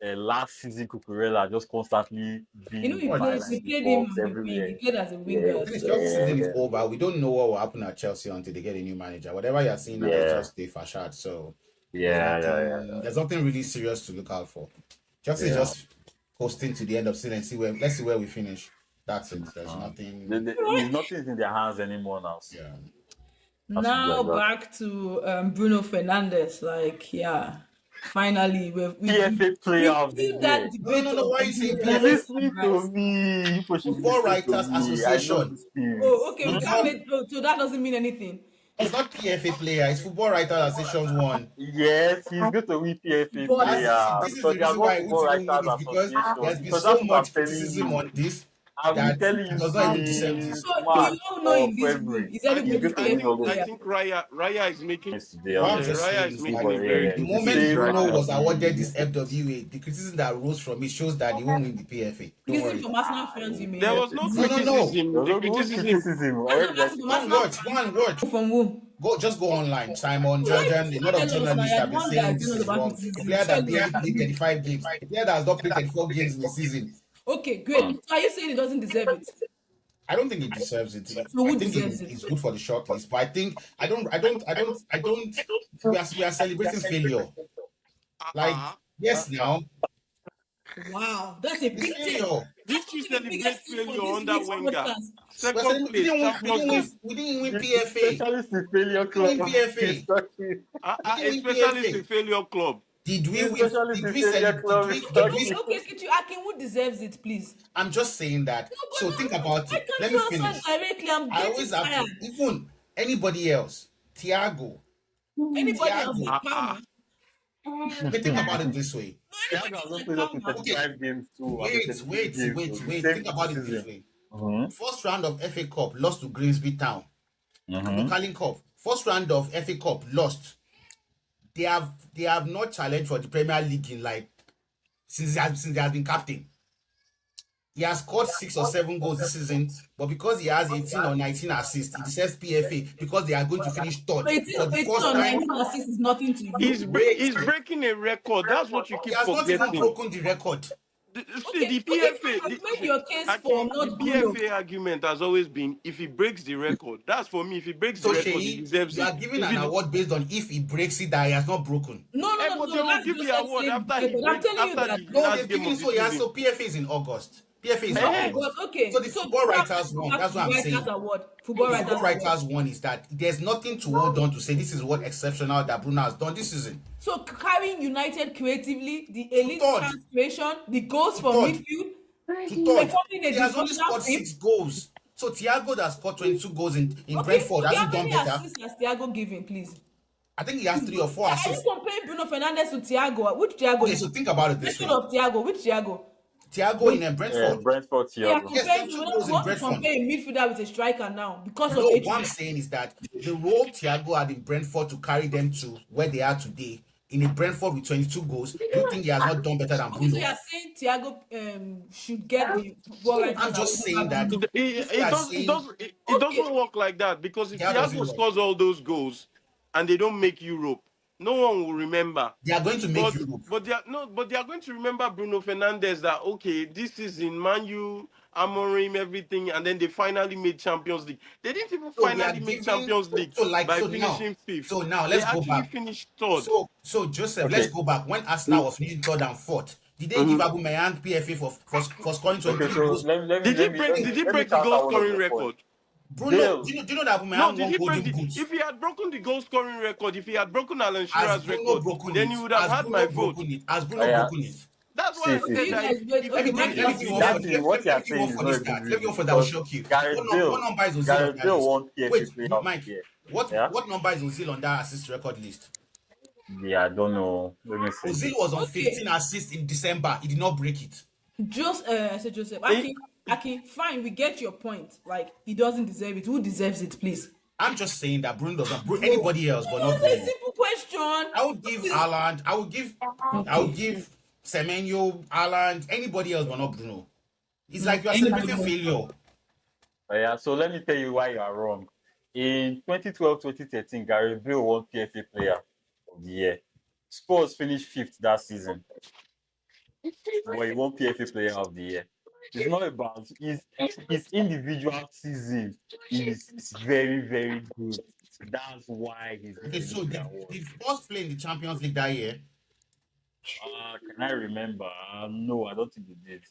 last season Cucurella just constantly being You know, in the What fight he in the played him box on the wing. everywhere. He played as a Yeah, winger. the thing is, Chelsea So season yeah, is over. We don't know what will happen at Chelsea until they get a new manager. Whatever you're seeing now is yeah, just a facade. So there's yeah, yeah, nothing yeah. there's nothing really serious to look out for. Chelsea is Yeah. just coasting to the end of season and let's see where we finish. That's it. There's nothing. There's nothing in their hands anymore now. So Yeah. has to be now like that. back to Bruno Fernandes. Like, yeah, finally PFA player we've of the seen that year. No, debate no, no. of Why are you Bruno saying Be PFA? Fernandes and listening to Rice. me. You should be Football listening to Writers me. I know Association. this things. Oh, okay, we We can't have make. Oh, so that doesn't mean anything. It's not PFA player. It's Football Writers Association's one. Yes, he's going to win PFA But player This is because the there's reason one why I won't Football even win Writers is because Association. there's been Because so that's what I'm much telling criticism you. on this I've been that telling it you does not even deserve since this. so March you all know or in this room, February. is I He's everybody going think to I win PFA think all I those player? think Raya is making today, What I'm yeah, just honestly. Raya saying is is making that a very Yeah, the good the moment case same right Bruno now. was awarded FW. this FWA, the criticism that rose from it shows that he won't win the PFA. Don't Criticism worry. from Arsenal fans, you There mean? was no No, no, no. criticism. There's The no good criticism criticism. That's Already what I'm like asking from Go and Arsenal watch. Go and watch. fans. From who? Just go online. Simon, Why Jajan, a lot of tell us now? journalists You're the have been one saying that this knows is about wrong. A criticism. player that Tell barely us. played 35 games, a player that has not played 34 games in the season. Okay, great. So are you saying he doesn't deserve it? I don't think he deserves it. So I who think deserves it? it's good for the short list, but I think I don't. We are celebrating failure. Like uh-uh. yes, now Wow, that's a it's big thing. failure. That's Didn't you actually the biggest celebrate thing for failure this under week's Wenger? podcast. Second We place, didn't win. Champions League. We didn't win the PFA. specialist in failure We didn't club win is PFA. talking. We didn't A win specialist in PFA. failure club. Did we The win? specialist Did in we failure celebrate? club is talking. Okay, Kichu Akin, who deserves it, please? I'm just saying that. No, but So think no, about why it. can't Let me you answer finish. directly? I'm I getting always have tired. to. Even anybody else, Thiago, Anybody else Thiago. like Palmer? Okay, think about it this way. No, Thiago anybody has else not like played up to Palmer? Okay, 35 games too. I mean, wait, 33 wait, games. So wait, the wait. same Think about it this criticism. way. Mm-hmm. First round of FA Cup lost to Grimsby Town. No, Mm-hmm. Carling Cup. First round of FA Cup lost. They have not challenged for the Premier League in like since he has been captain. He has scored 6 or 7 goals this season, but because he has 18 or 19 assists, he deserves PFA because they are going to finish third 18, for the 18 first or time. 19 assists is nothing to you. Wait, He's breaking a record. That's what you he keep has not even forgetting. broken the record. See, Okay, the okay, PFA, fine. Make your case for The not Bruno. PFA argument has always been if he breaks the record. That's for me. If he breaks the So record, he Sheyi, deserves you it. are giving If an he, award based on if he breaks it that he has not broken. No, no, no, but no. they will That's give the Joseph award saying after he record. I'm breaks telling you after that. the No, last they've game given of so the he has season. so PFA is in August. PFA is It's in not Eh? August. August. Okay, So the so football before I writers come won. back That's to what the I'm Writers saying. Award, Football The Writers football Award. writers one is that there's nothing to hold on to say this is what exceptional that Bruno has done this season. So carrying United creatively, the To elite third, chance creation, the goals to from third, midfield, to third. performing a He has only dysfunctional scored team. 6 goals. So Thiago that scored 22 goals in Okay, Brentford okay, how hasn't done many better. assists has Thiago given, please? I think he has 3 or 4 Are you assists. comparing Bruno Fernandes to Thiago? Which Thiago Okay, is so it? think about it this Record way. of Thiago, which Thiago? Thiago But in Brentford. Brentford so you are Thiago. Yes, comparing, 22 goals you in want to Brentford. compare a midfielder with a striker now because of No, age. what I'm saying is that the role Thiago had in Brentford to carry them to where they are today, in a Brentford with 22 goals, do you think he has not done better than Okay, so you Bruno? are saying Thiago should get the Football Writers I'm just Award over saying that Bruno. if we are saying It Okay, doesn't work like that because if how does it Thiago work, scores all those goals and they don't make Europe, no one will remember. they are going to make But Europe. they are going to remember Bruno Fernandes that okay, this is in Man U, Amorim, everything, and then they finally made Champions League. They didn't even So we are finally make giving Champions League by finishing fifth. so now They let's go actually back. finished third. So Joseph, let's Okay. go back. When Arsenal was finishing third and fourth, did they give Mhm. Aubameyang PFA for scoring Okay, 23 so goals? Did he let me break the counter goal one of scoring your points. record? Bruno, Dale, do you know that No, Aubameyang did won he break golden the? boots? If he had broken the goal scoring record, if he had broken Alan Has Shearer's Bruno record, broken then it? he would have Has had my Bruno vote. broken it? Has Bruno yeah, broken it? That's why see, I see, okay, said you that see. guys wait. Let Okay, me give Mark, you let me let's give see. you one for That Let's is see. what you let are me give you saying one is for not this a good stat. Let me give you reason one for that will because shock you. Gareth What Bale, number is Ozil on Gareth that Bale list? won PFA Wait, Player of Mike. the Year. What Yeah, what number is Ozil on that assist record list? yeah, I don't know. Let me see. Ozil was on Okay, 15 assists in December. He did not break it. I said Joseph. Eh, Akin, fine, we get your point. Like he doesn't deserve it. Who deserves it, please? I'm just saying that Bruno doesn't No, anybody else, but not that's a Bruno. simple question. I would give Haaland. I would Okay, give Semenyo, Haaland, anybody else, but not Bruno. It's like you are anybody celebrating else? failure. Yeah, so let me tell you why you are wrong. In 2012-2013, Gareth Bale won PFA Player of the Year. Spurs finished fifth that season, but he won PFA Player of the Year. It's not about his individual season is very, very good. That's why he's Okay, going to so win the award. did Spurs play in the Champions League that year? Can I remember? No, I don't think they did.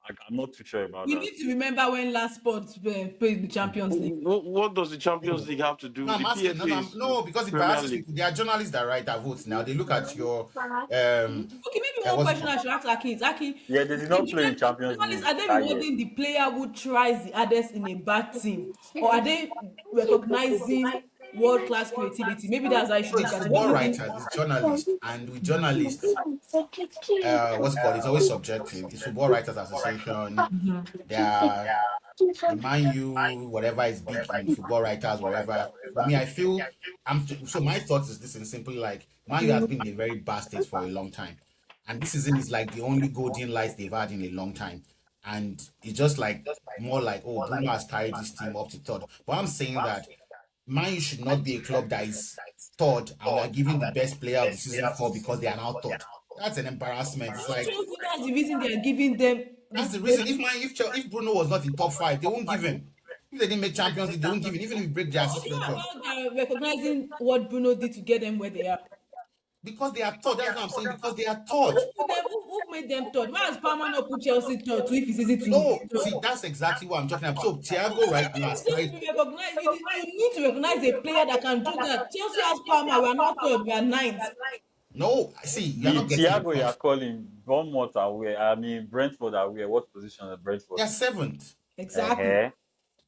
I'm not too sure about We that. need to remember when last Sports played the Champions League. what does the Champions League have to do No, with I'm the asking. No, PFA? no, Is because the Premier biases League. people, there are journalists that write their votes now. They look at your Okay, maybe one what's it question I called? should ask Akin is Akin, Yeah, they did not play in Champions journalists, League are they that year. rewarding the player who tries the hardest in a bad team, or are they recognizing world class creativity. Maybe that's how you should So look it's at it. Not football maybe writers, it's journalists, and with journalists, what's it called? It's always subjective. It's Football Writers Association. They are the Man U, whatever is big in football writers, wherever. For me, I feel so. My thoughts is this, and simply like Man U has been in a very bad state for a long time, and this season is like the only golden lights they've had in a long time, and it's just like more like, oh, Bruno has carried this team up to third. But I'm saying that Man U should not be a club that is third, and we are giving the best player of the season call because they are now third. That's an embarrassment. It's like Chelsea, that's the reason they are giving them that's this the reason. If Bruno was not in top five, they won't give him. If they didn't make Champions League, they won't give him. Even if we break their assist it's not record, about recognizing what Bruno did to get them where they are. because they are third. That's what I'm saying. Because they are third. Who made them third? Why has Palmer not put Chelsea third too if it's easy to No, third? see, that's exactly what I'm talking about. So Thiago right now has You carried. need to recognize, you need to recognize a player that can do that. Chelsea has Palmer, we are not third, we are ninth. No, see, you're The not getting the Thiago you're point. calling Bournemouth are where? I mean Brentford are where? What position is Brentford? They're seventh. Exactly. Uh-huh.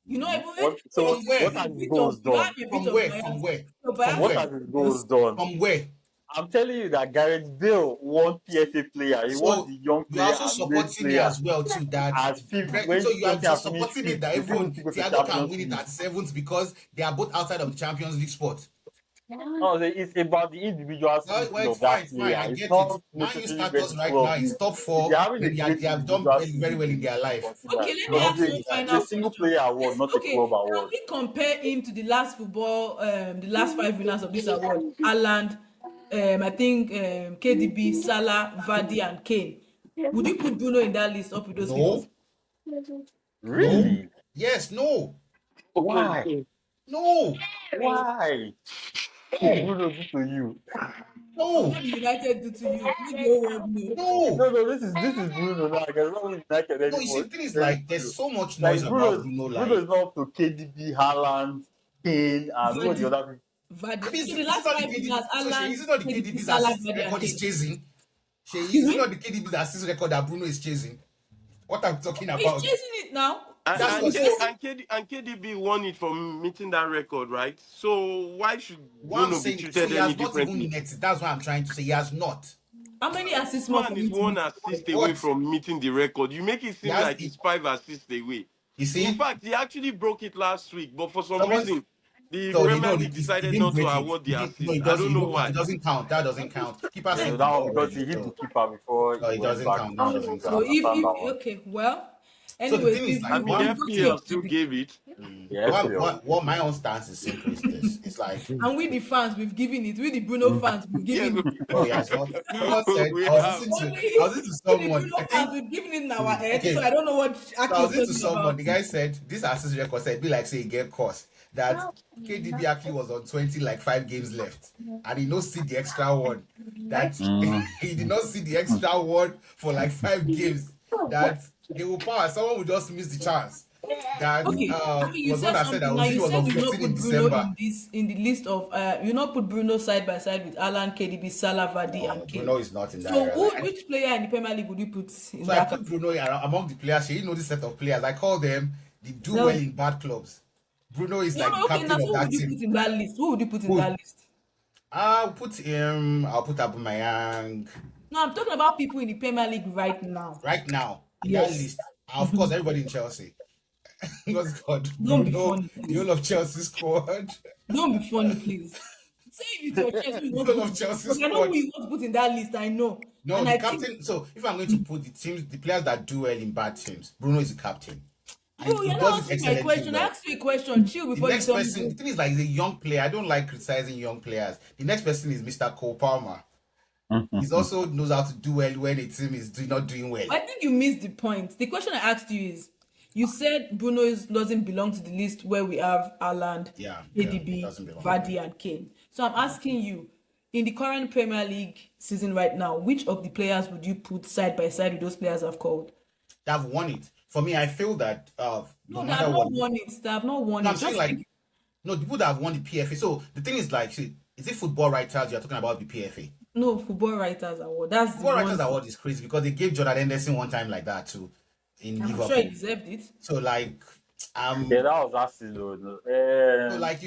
You know, What you so From where? what has his goals done? have a bit From of where? bias. From where? Your From bias What where? has his goals done? From where? I'm telling you that Gareth Bale won PFA player. He won So the young you're player also and late supporting me player as well too. That at fifth when so you are Chelsea have just finished supporting me fifth that before even we go to Thiago can Champions win it League. at seventh because they are both outside of the Champions League spot. No, it's about the individual skill It's of that fine, player. I It's get it. not Man U necessarily where status the right now club is is. top If you're four. having a great They have done individual very, very well season, in their you life. consider. Okay, let So me I'm ask But you saying one that it's a final single question. player award, not a Okay, club can award. we compare him to the last football, the last five winners of this award? Haaland, I think KDB, Salah, Vardy, and Kane. Would you put Bruno in that list up with those people? no, no, Really? yes, no, Why? no, Why? What did Bruno do to you? no, What did United do to you? Make the whole world know. no. No, this is Bruno now. It's not with United No, you see, anymore. the thing This is is very like there's true. so much noise Like about Bruno. Bruno Like, is not up to KDB, Haaland, Kane, and who are the Vardy, other Vardy. maybe So the is it last not the five KD? winners, So she Haaland, is it not the KDB, KDB's Salah, assist Vardy, and record is Kane. chasing? Excuse Is it me? not the KDB's assist record that Bruno is chasing? What I'm talking He's about. chasing it now. And That's and, what. K, So and KDB won it from meeting that record, right? So why should what I'm Bruno be saying, so treated he any has not even differently? met it. That's what I'm trying to say. He has not. How many assists This more for man is me to one meet? assist away What from meeting the record. You make it he seem has, like he's 5 assists away. you In see, fact, he actually broke it last week, but for some someone. reason, the So you Premier know, League he decided didn't not to break it. award He the didn't. No, assist. it I doesn't. don't You know know, it why. doesn't count. That doesn't count. Keeper Yeah, saved that the one ball because already. he hit the So keeper before he it went doesn't back count. That to doesn't so I So count. understand that one. okay, well, So the anyways, thing is, I like, mean, what the I'm we've got your FPL still verdict. gave it. Yeah, FPL. what my own stance is simple is this. It's like, And we the fans, we've given it. We the Bruno fans, we've Yes, given it. no, he has not. Someone said we I have. was listening to Only I was listening to we the someone. I Bruno fans, think we've given it in our head. So okay. I don't know what So I Aki was is listening to talking someone. about. The guy said this assist record said be like say he get cost that KDB actually was on 20 like 5 games left, and he no see the extra one. That he did not see the extra one for like 5 games. That they will power. Someone will just miss the chance. That Okay, I mean, you was one said that said that something now. Ozil You was said on you 14 not in put Bruno December. in the list of you not put Bruno side by side with Alan, KDB, Salah, Vardy, and Kane. Bruno is not in that So era. Like, which player in the Premier League would you put in so I that put category? Bruno among the players. You know this set of players. I call them the do well No, in bad clubs. Bruno is no, like the no, okay. Now, captain so of who that would you team. put in that list? Who would you put in that Good. list? I'll put Aubameyang No, I'm talking about people in the Premier League right now. right now in that Yes. list. Of course, everybody in Chelsea. What's it called? Don't be Bruno, funny, the whole please. of Chelsea squad. Don't be funny, please. Say if it's your chest, who you The want to whole put of in. Chelsea Because I know squad. who you want to put in that list. I know, No, and the I think, captain. So if I'm going to put the players that do well in bad teams, Bruno is the captain. And bro, he you're does not it answering my excellently question. I well. asked you a question. Chill The before you next tell me. person, the thing is like he's a young player. I don't like criticizing young players. The next person is Mr. Cole Palmer. He's also knows how to do well when a team is not doing well. I think you missed the point. The question I asked you is, you said Bruno doesn't belong to the list where we have Haaland, Yeah, it KDB, doesn't belong. Vardy, and Kane. So I'm asking you, in the current Premier League season right now, which of the players would you put side by side with those players I've called? They have won it. For me, I feel that no No, they matter have what. not won it. They have not won No, it. I'm saying Just like no, the people that have won the PFA. So the thing is like, see, is it football writers you're talking about the PFA? no, Football Writers Award. That's the Football writers one. award is crazy because they gave Jordan Henderson one time like that too in I'm Liverpool. sure he deserved it. So like Yeah, that was last season. so like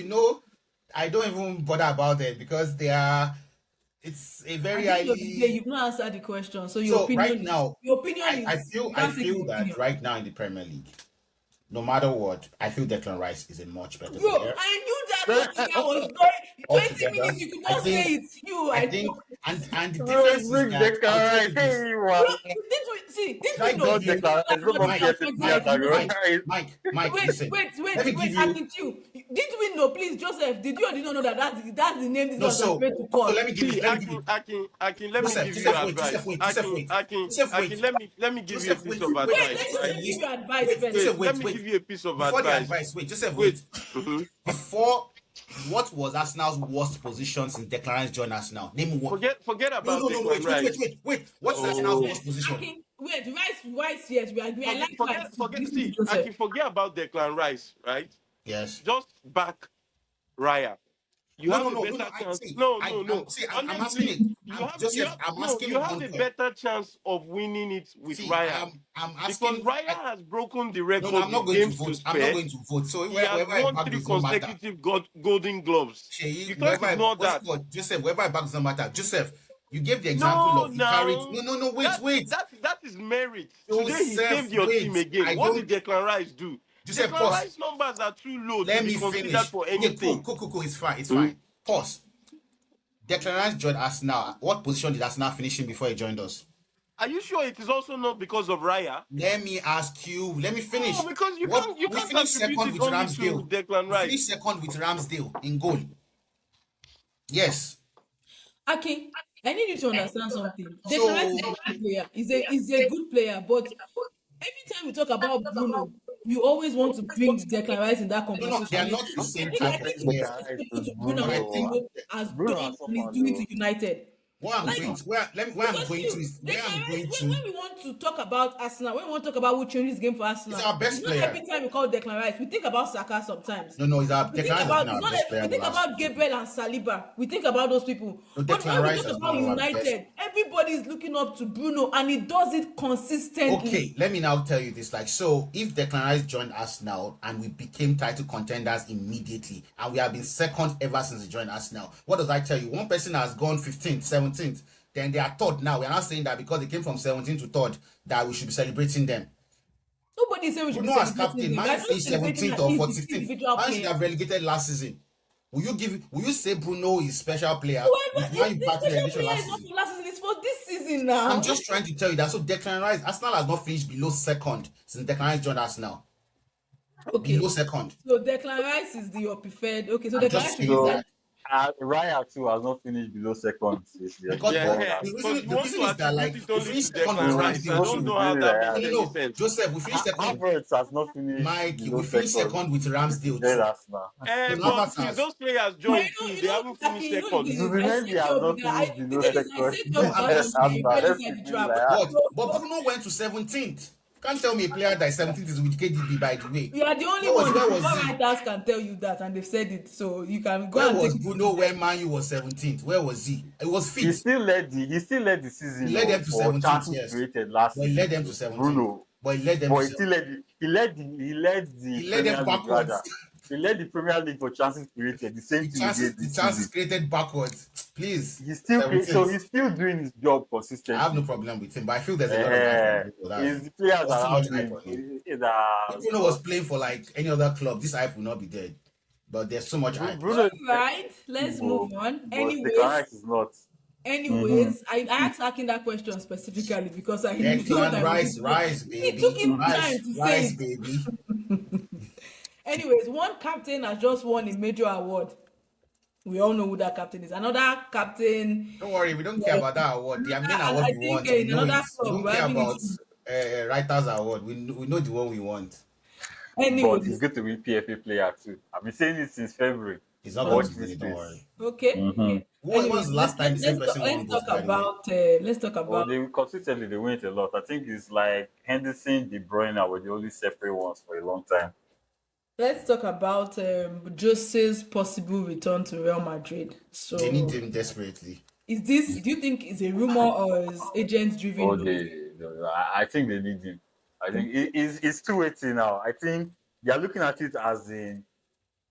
I don't even bother about it because they are. It's a At very the end of the day, highly. you've not answered the question. So So right now, your opinion I is feel you I can't take feel your that opinion. right now in the Premier League, no matter what, I feel Declan Rice is a much better Bro, player I knew that what the guy was doing. 20 altogether. minutes, you could I not say think it. You, I I think know. and the Bro, difference is bring that the I'll tell car. you this. Hey, Bro, wow. Should did I we know? give God you declare. It's not from That Mike, PSA was player like, Mike, that no. Mike, go. Mike, listen. Let me give I you can you. Did we know, please, Joseph? Did you or did not know that that's the name this no. was So afraid to call? let me give See, you. Let me give you. Akin, let me Joseph, give you Joseph, wait, Joseph, advice. wait, Joseph, wait, Joseph, Akin, wait, let me give you a Joseph, piece wait, of wait. Wait, advice, let right? Joseph give you advice first. Wait, Joseph, let wait, me wait. give you a piece of Before the advice. advice, wait, Joseph, Wait. wait. Mm-hmm. Before, what was Arsenal's worst position since Declan Rice joined Arsenal? Name me one. Forget No, about no, no, Declan wait. Rice. What is Arsenal's Oh, worst position? Akin, wait, Rice, yes, we agree. I like Rice. Listen to See, Joseph. Forget about Declan Rice, right? Yes. Just back Raya. You have a No. better I chance. see. No. I'm asking Honestly, it. Joseph, I'm asking you have one a question. better chance of winning it with See, Raya I'm because asking. Raya has broken the No, record I'm not with going to games to vote. I'm not spare. going to vote. So He has wherever I won back three does not matter. consecutive golden gloves. Shay, You can't ignore what's it that. called? Joseph, wherever I back does not matter. Joseph, you gave the example No, of he carried. now No, wait. that is merit. Today he Joseph, saved your team wait. again. I What did don't. Declan Rice do? Joseph, Declan pause. Rice numbers are too low to Let be me considered finish. for Okay, anything. cool. It's fine. It's Hmm? fine. Pause. Declan Rice joined Arsenal. What position did Arsenal finish in before he joined us? Are you sure it is also not because of Raya? Let me ask you. Let me No, finish. because What you we can't finished attribute second it with only to Ramsdale. Declan We finished Rice. second with Ramsdale in goal. Yes. Akin, I need you to understand something. Declan Rice is So a good player. He's a good player, but every time we talk about Bruno, you always want to bring Declan Rice in that no, they conversation. are not the I'm same not type I of think comparing it's the players. what guy people to to Bruno But and I what think Bruno. Bruno has Bruno done and and is someone doing to though. United. Like where I'm because going to you, is where I'm Declan Rice, going when to we want to talk about Arsenal, when we want to talk about who changed this game for is Arsenal, our it's best not player. every time we call Declan Rice. We think about Saka sometimes. No, is our We think Declan Rice has been about it's our not best like player we the think last about 2 seasons. Gabriel and Saliba. We think about those people. No, But Declan when we Rice talk has about been our best. United, everybody is looking up to Bruno and he does it consistently. Okay, let me now tell you this. Like, so if Declan Rice joined us now and we became title contenders immediately, and we have been second ever since he joined us now, what does that tell you? One person has gone 15th, 17th, then they are third now. We are not saying that because they came from 17th to third that we should be celebrating them. Nobody is saying we should be Bruno as celebrating captain, them. We Man are U just finished celebrating 17th at or least his 45th. individual Man should players. have relegated last season. Will you say Bruno is special player Whoever with Man U the battling special relegation player last is not season? for last season, it's for this season I'm now. just trying to tell you that. So Declan Rice, Arsenal has not finished below second since Declan Rice joined Arsenal. Okay. Below second. So Declan Rice is your preferred. Okay, so I'm Declan just Rice should be saying inside. So that Raya too has not finished below second. He has because been Yeah, balling yeah. out. Because you the want reason to is that attribute like it we only to finished second with No, Declan he's Rice. I Ramsdale supposed to don't be too. know how doing that Raya makes any too. sense. Joseph, we finished second. Havertz has not finished Mike, below we finished second. second with Ramsdale Dead too. Arsenal. So But Havertz since has those players But joined too, you they know, haven't like, finished you know the second. thing is, I Zubimendi set you has up with not that. finished The below thing is, I second. set you up no. with I'm that just something and you saying. Arsenal, fell let's inside the keep doing trap. Raya. But Bruno went to 17th. Can't tell me a player that is 17th is with KDB, by the way. You are the only one. The Where was football he? writers can tell you that, and they've said it. So you can go Where and take was it from Bruno them. when Man U was 17th? Where was he? It was He fit. still led the He season led them to for 17th, chances yes. created last But he season. led them to 17th. Bruno, But he led them but to he still 17th. led the He led Premier them League backwards. rather. He led the Premier League for chances created. The same thing he did The this chances season. created backwards. Please. So 17th. he's still doing his job I have no consistently. problem with him, but I feel there's a lot of hype on Bruno. That's It's it. the players There's too much around hype him on him. that If Bruno was playing for like any other club, this hype would not be there. But there's so much hype. Bruno All is right, let's move effective, on. but Declan Rice is not. Mm-hmm. I asked Akin that question specifically because I know Declan that we Rice, didn't know. Rice, It took baby. him time Rice, to say Rice, it. baby. Anyways, one captain has just won a major award. We all know who that captain is. Another captain, Don't worry, we don't care about that award. Their main and award I we think want, we in know it. another We club don't we're care having about issues. writers award. We know the one we want. But he's Anyways, good to be PFA player too. I've been saying it since February. He's not going okay. to Watch win this it. Don't space. worry. Okay. Mm-hmm. When was Anyways, the last time the same person won let's goals? talk By the way, about let's talk Oh, about they consistently they win it a lot. I think it's like Henderson, De Bruyne were the only separate ones for a long time. Jose's possible return to Real Madrid. they need So, him desperately. is this? Do you think is a rumor or is agents driven Oh, news? I think they need him. I think it's 280 now. I think they are looking at it as in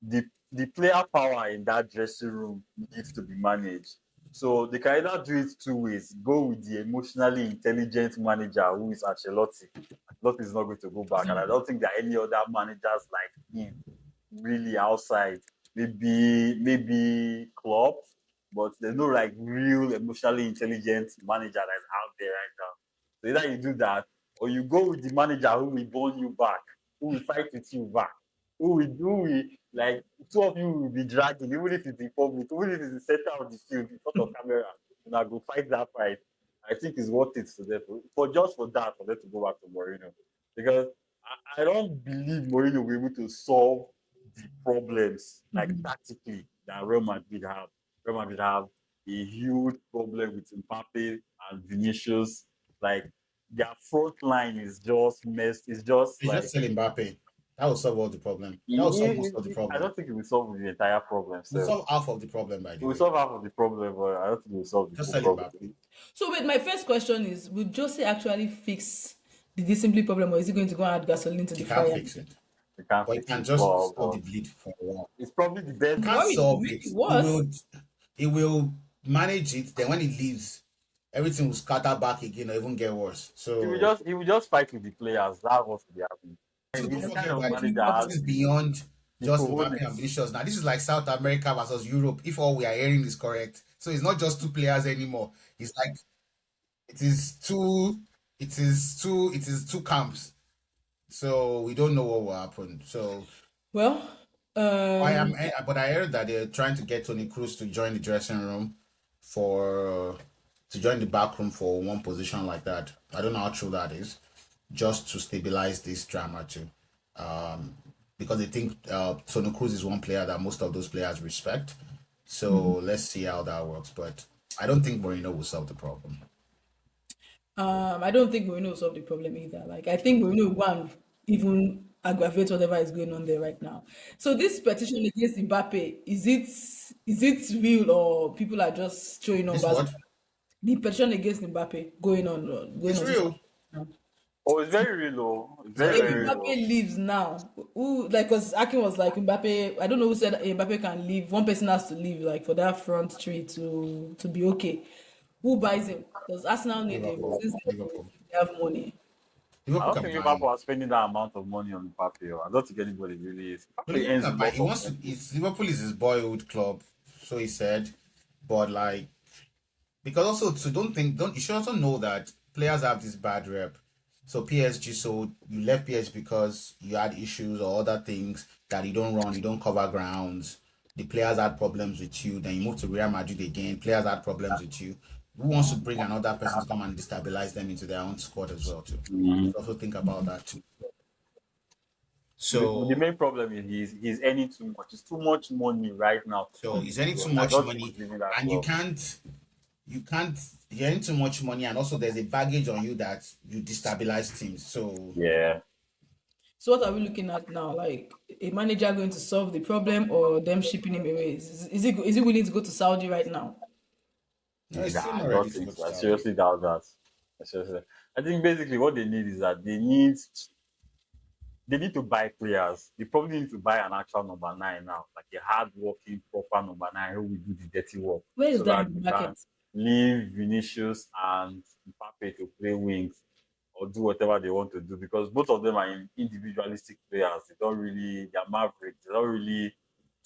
the the player power in that dressing room needs to be managed. So they can either do it two ways: go with the emotionally intelligent manager who is Ancelotti. Ancelotti is not going to go back, and I don't think there are any other managers like him really outside. Maybe Klopp, but there's no like real emotionally intelligent manager that's out there right now. So either you do that, or you go with the manager who will burn you back, who will fight with you back, who will like two of you will be dragging, even if it's in public, even if it's the center of the field in front of camera, and I go fight that fight. I think it's worth it for them for just for that for them to go back to Mourinho, because I don't believe Mourinho will be able to solve the problems like tactically that Real Madrid have. Real Madrid have a huge problem with Mbappé and Vinicius. Like their front line is just messed. It's just It's like just selling Mbappe. That will solve all the problem. That will solve most of the I problem. don't think it will solve the entire problem. We So solve half of the problem, by it the will way. solve half of the problem, but I don't think it will solve the Just full selling problem. Mbappe. So wait, my first question is: Will Jose actually fix the discipline problem, or is he going to go and add gasoline to He the can't fire? fix it. We can't But he fix can it, just stop the but bleed for a while. it's probably the He best. can't Worry, it will solve make it. it worse. He will manage it. Then when he leaves, everything will scatter back again or even get worse. So He will just fight with the players. That's what will be happening. so And don't he's the kind forget of that manager that this has is beyond the just Mbappe and cojones. Vinicius. Now this is like South America versus Europe. If all we are hearing is correct, so it's not just two players anymore. It's like it is two. It is two camps. So we don't know what will happen. So Well, um, but I heard that they're trying to get Tony Cruz to join the dressing room for to join the back room for one position like that. I don't know how true that is, just to stabilize this drama too. Um, because they think Tony Cruz is one player that most of those players respect. So let's see how that works. But I don't think Mourinho will solve the problem. I don't think Mourinho will solve the problem either. Like, I think Mourinho will go and even aggravate whatever is going on there right now. So this petition against Mbappe, is it real, or people are just showing This numbers? what? The petition against Mbappe going It's on social real. media now. Oh, it's very real, though. It's It's So very, if very very real. real. Mbappe Though. leaves now, who, like, because Akin was like Mbappe, I don't know who said Mbappe can leave. One person has to leave, like, for that front three to be okay. Who buys him? Does Arsenal need him Liverpool. since Liverpool. they have money? I Liverpool don't can think buy him. Liverpool are spending that amount of money on Mbappe. I don't think anybody really is. So Mbappe Liverpool earns a can buy. lot He of wants to. money. It's Liverpool is his boyhood club, so he said. But like, because also, so don't you should also know that players have this bad rep. So PSG, so you left PSG because you had issues or other things that you don't run, you don't cover grounds. The players had problems with you. Then you move to Real Madrid again. Players had problems with you. Who wants to bring another person to come and destabilize them into their own squad as well too? Mm-hmm. So also think about that too. The So main problem is he's earning too much. It's too much money right now to so come he's to the earning too club. I much don't think money, he's leaving that and club. you can't you're earning too much money, and also there's a baggage on you that you destabilize teams. So Yeah. So what are we looking at now? Like a manager going to solve the problem, or them shipping him away? Is he willing to go to Saudi right now? no, it's still Nah, I not don't ready to think go to so. I Saudi. seriously doubt that. I think basically what they need is that they need to buy players. They probably need to buy an actual number nine now, like a hard-working, proper number nine who will do the dirty work, Where is so that that in the they market? can leave Vinicius and Mbappe to play wings or do whatever they want to do. Because both of them are individualistic players. They don't really, they're mavericks. They don't really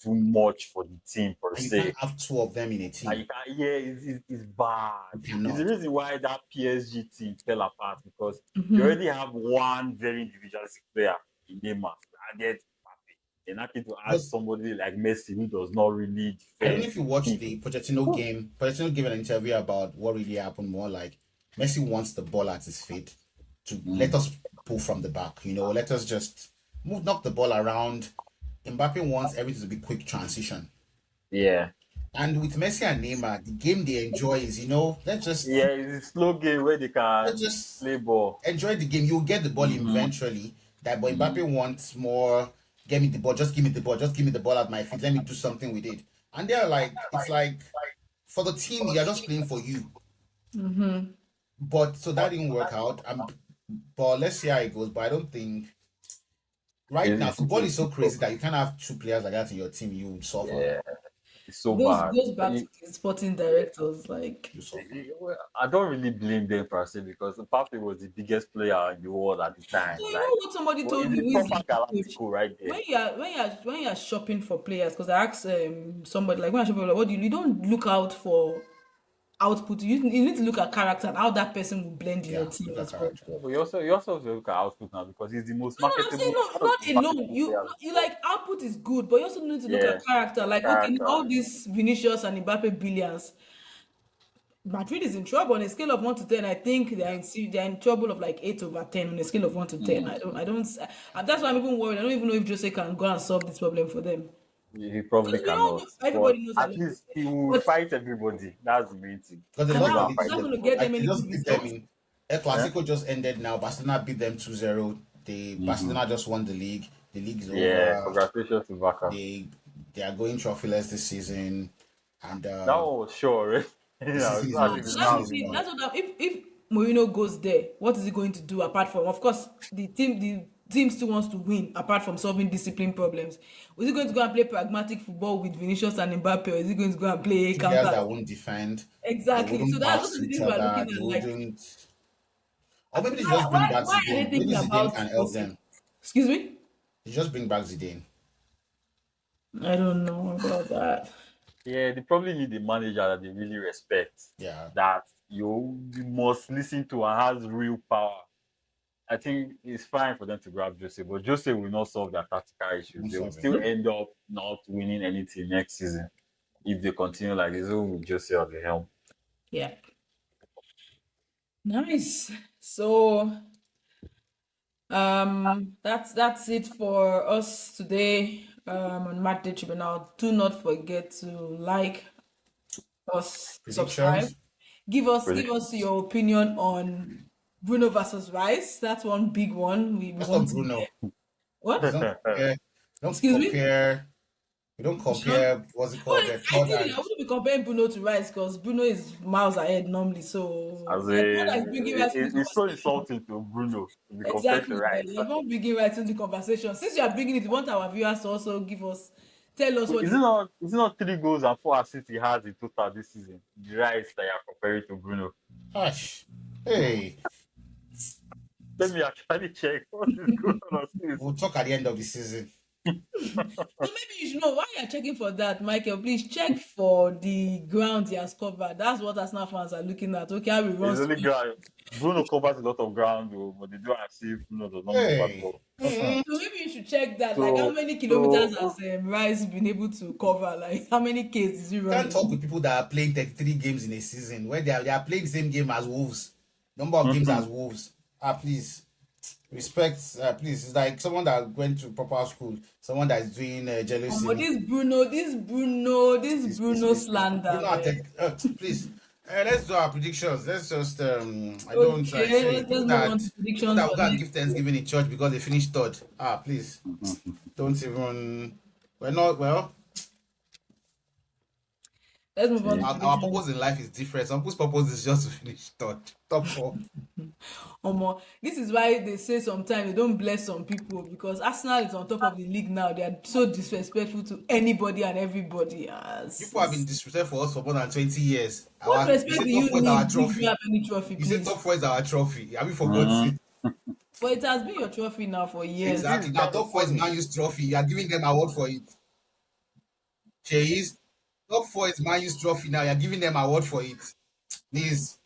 do much for the team per And you se. can't have two of them in a And team. you can, yeah, it's bad. You It's the cannot. reason why that PSG team fell apart because you already have one very individualistic player in Neymar. Added Mbappe. They're not going to add Because somebody like Messi who does not really I don't know defend if you watched keep. the Pochettino game. Pochettino gave an interview about what really happened. More like Messi wants the ball at his feet to let Mm. us pull from the back. Let us just knock the ball around. Mbappe wants everything to be quick transition. Yeah. And with Messi and Neymar, the game they enjoy is, Yeah, it's a slow game where they let's can just play ball. enjoy the game. You'll get the ball Mm-hmm. eventually. That boy Mm-hmm. Mbappe wants more. Get me the ball. Just give me the ball. Just give me the ball at my feet. Let me do something with it. And they're like, it's like for the team, you're just playing for you. But so that didn't work out. But let's see how it goes. But I don't think Right now, football is so It's so crazy that you can't have two players like that in your team. You would suffer. yeah, it's so bad. Goes back to the sporting directors. Like, You suffer. Well, I don't really blame them per se because Mbappe was the biggest player in the world at the time. so you know Like, what somebody well, told he's me a who is proper like a coach. Galactico right there. When you're shopping for players, because I asked somebody like when I shopping, like, what do you don't look out for output. You need to look at character and how that person will blend in your Yeah, team look at as well. character. Yeah, but you also have to look at output now because he's the most No, I'm saying marketable, no, one of the not most alone. marketable You players in you the world. like output is good, but you also need to look at Yeah, character. Like, okay, character. all these Vinicius and Mbappe billions, Madrid is in trouble on a scale of 1 to 10. I think they're in trouble of like 8/10 on a scale of 1 to 10. That's why I'm even worried. I don't even know if Jose can go and solve this problem for them. He probably Because we all cannot, know, but everybody knows I at love Jose. least he will But fight everybody. That's the main thing. Because they and He'll lost go the how and league is fight that today. going to everybody. get Like them they any good just beat them results? in El Yeah. Clasico just ended now. Barcelona beat them 2-0. They Mm-hmm. Barcelona just won the league. The league is Yeah, over. congratulations to Barca. They are going trophyless this season, and That one was sure, right? the season It's is not as So if over. it's The that's season the not is thing. over. winning. That's what if Mourinho goes there, what is he going to do apart from, of course, the team still wants to win apart from solving discipline problems. Is he going to go and play pragmatic football with Vinicius and Mbappe, or is he going to go and play Two players counter? that won't defend. They Exactly. So wouldn't that's pass those are to the each things we're other. looking They at. Like, wouldn't. Or maybe they why just bring why back why are they Zidane. Maybe thinking Zidane about can help Jose? them. Excuse me. They just bring back Zidane. I don't know about that. Yeah, they probably need a manager that they really respect, Yeah, that you must listen to and has real power. I think it's fine for them to grab Jose, but Jose will not solve their tactical issues. won't They will solve it. still end up not winning anything next season if they continue like this with Jose at the helm. Yeah. Nice. So that's it for us today on Matchday Tribunal. Do not forget to like us, subscribe. Predictions. Give us your opinion on Bruno versus Rice. That's one big one. We Let's want talk to. Bruno. What? Please don't compare. Don't Excuse me? compare. We don't You sure? compare. What's it called? Well, The third ideally, I and wouldn't be comparing Bruno to Rice because Bruno is miles ahead normally. So As there's no one that is a, bringing Rice into the it's so conversation. insulting to Bruno to be compared to Exactly. Rice. You're not bringing Rice into the conversation. Since you are bringing it, we want our viewers to also tell us what Is they it think. not? Is it not 3 goals and 4 assists he has in total this season? The Rice that you are comparing to Bruno. Hush. Hey, Let me actually check what is going on. Assists. we'll talk at the end of the season. So maybe you should know why you're checking for that, Michael. Please check for the ground he has covered. That's what Arsenal fans are looking at. Okay, how we run It's only speed. ground. Bruno covers a lot of ground, though, but they do as if Bruno does not miss pass Hey. ball. So maybe you should check that. Like, how So, many kilometers so has Rice been able to cover? Like, how many Ks is he Can't talk running? with people that are playing 33 games in a season when they are playing the same game as Wolves. Number of games as Wolves. Please. Respect, please. It's like someone that went to proper school, someone that is doing But jealousy. this Please, Bruno please. slander, Bruno, man. please. Let's do our predictions. Let's just I don't I Okay, say let's move on to people predictions that for will go and next. give Thanksgiving in church because they finished third. Please don't even. We're not well. Let's move on to Our predictions. purpose in life is different. Some people's purpose is just to finish third, top four. Omo, this is why they say sometimes they don't bless some people because Arsenal is on top of the league now. They are so disrespectful to anybody and everybody. People have been disrespectful for us for more than 20 years. What You respect say do top you four is our need if you don't trophy. have any trophy, You say please? top four is our trophy. Have you mm, forgotten? But it has been your trophy now for years. this Exactly. is Now kind of top four is funny. Man U's trophy. You are giving them award for it. Chase. Top four is Man U's trophy now. You are giving them award for it. Please.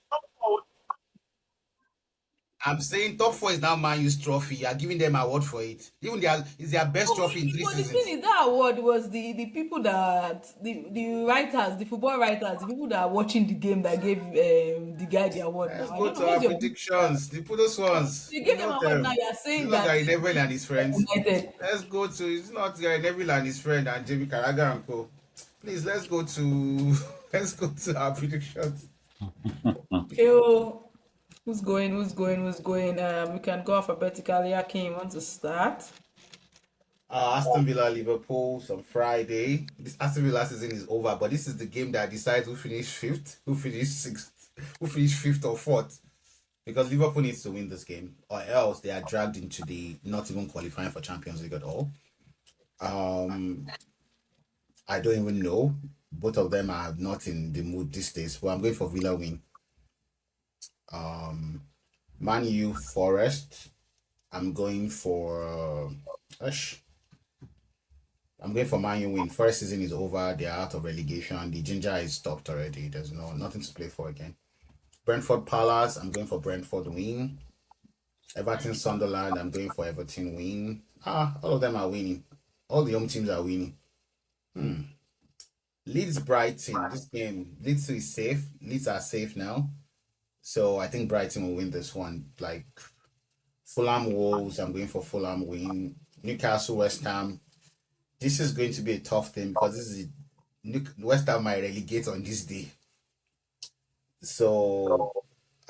I'm saying top four is now Man U's trophy. You are giving them award for it. Even it's their best Oh, trophy in 3 seasons. thing is, that award was the people that the writers, the football writers, the people that are watching the game that gave the guy the award. Now Let's I go don't know to our what's your predictions. The put those ones. you You gave them know award now. them. You are You saying know that Gary Neville and his friends. United. Let's go to it's not Gary Neville and his friend and Jamie Carragher and co. Please let's go to let's go to our predictions. Okay, oh, who's going? Who's going? Who's going? We can go alphabetically. Akin, want to start? Aston Villa Liverpool on Friday. This Aston Villa season is over, but this is the game that decides who finished fifth, who finished sixth, who finished fifth or fourth. because Liverpool needs to win this game, or else they are dragged into the not even qualifying for Champions League at all. Um, I don't even know. Both of them are not in the mood these days. But I'm going for Villa win. Man U Forest. I'm going for. Gosh, I'm going for Man U win. First season is over. They are out of relegation. The ginger is stopped already. There's nothing to play for again. Brentford Palace. I'm going for Brentford win. Everton Sunderland. I'm going for Everton win. All of them are winning. All the home teams are winning. Leeds Brighton. This game, Leeds is safe. Leeds are safe now. So I think Brighton will win this one. Like Fulham Wolves, I'm going for Fulham win. Newcastle West Ham. This is going to be a tough thing because this is West Ham might relegate on this day. So,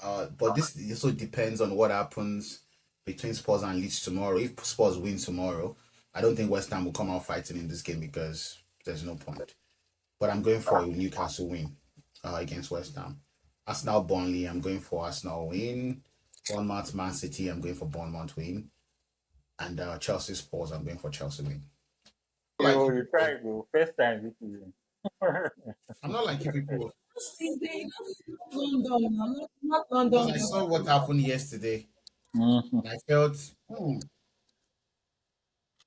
but this also depends on what happens between Spurs and Leeds tomorrow. If Spurs win tomorrow, I don't think West Ham will come out fighting in this game because there's no point. But I'm going for a Newcastle win against West Ham. Arsenal Burnley, I'm going for Arsenal win. Bournemouth Man City, I'm going for Bournemouth win. And Chelsea Spurs, I'm going for Chelsea win. Like You try go first time this season. I'm not like you people London, I'm not because London. I saw what happened yesterday Mhm. and I felt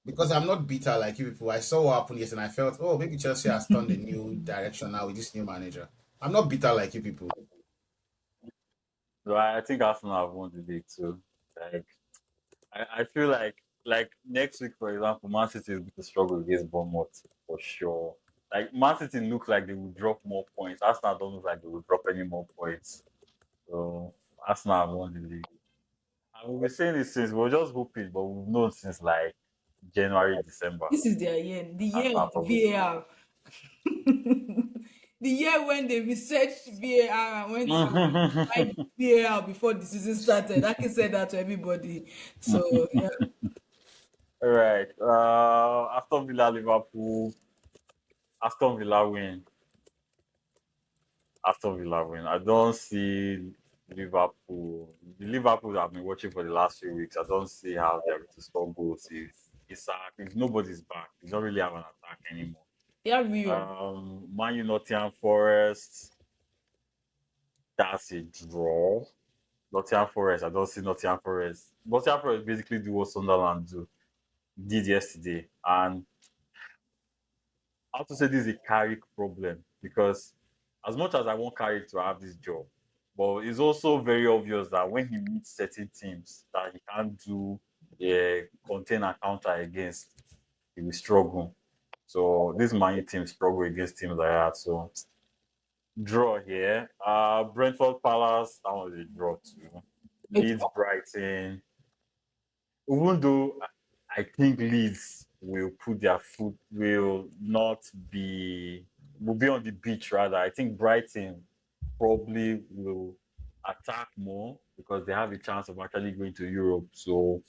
because I'm not bitter like you people. I saw what happened yesterday and I felt maybe Chelsea has turned a new direction now with this new manager. I'm not bitter like you people. So I think Arsenal have won the league too. Like I feel like next week, for example, Man City is going to struggle against Bournemouth for sure. Like Man City look like they will drop more points. Arsenal don't look like they will drop any more points. So Arsenal have won the league. And we've been saying this since we were just hoping, but we've known since like January, December. This is their year, the year Arsenal of the probably. VAR. The year when they researched VAR and went to find VAR before the season started. I can say that to everybody. So yeah, All right. Aston Villa, Liverpool. Aston Villa win. Aston Villa win. I don't see Liverpool. The Liverpool that I've been watching for the last few weeks, I don't see how they're going to score goals if nobody's back. They don't really have an attack anymore. yeah, real. Man U Nottingham Forest, that's a draw. Nottingham Forest, I don't see Nottingham Forest. Nottingham Forest basically do what Sunderland did yesterday. And I have to say this is a Carrick problem because as much as I want Carrick to have this job, but it's also very obvious that when he meets certain teams that he can't do a contain and counter against, he will struggle. So this Man U team struggle against teams like that. So draw here. Brentford Palace, that was a draw too. It's Leeds Brighton. Even though I think Leeds will put their foot will not be will be on the beach rather. I think Brighton probably will attack more because they have a chance of actually going to Europe. So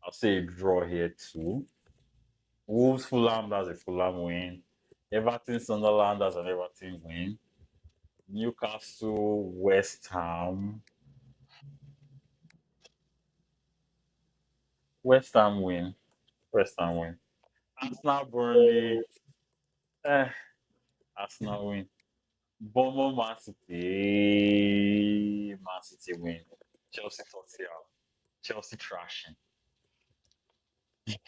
I'll say a draw here too. Wolves Fulham, that's a Fulham win. Everton Sunderland, that's an Everton win. Newcastle West Ham. West Ham win. West Ham win. Arsenal Burnley. Eh, Arsenal win. Bournemouth Man City. Man City win. Chelsea Tottenham. Chelsea trashing. Chelsea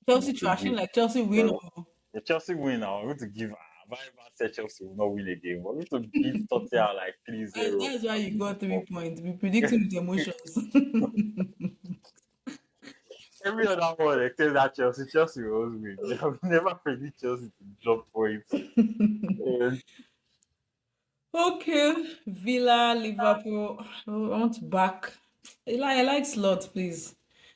Going to trashing give like Chelsea win. well, the Chelsea win now. I'm going to give have I ever said Chelsea will not win again? We're going to beat Tottenham like 3-0. That's why you got 3 points. Be Every predicting with emotions. other one except that Chelsea will always win. They have never predict Chelsea to drop points. Uh, Okay, Villa, Liverpool. Oh, I want to back. I like slot, please.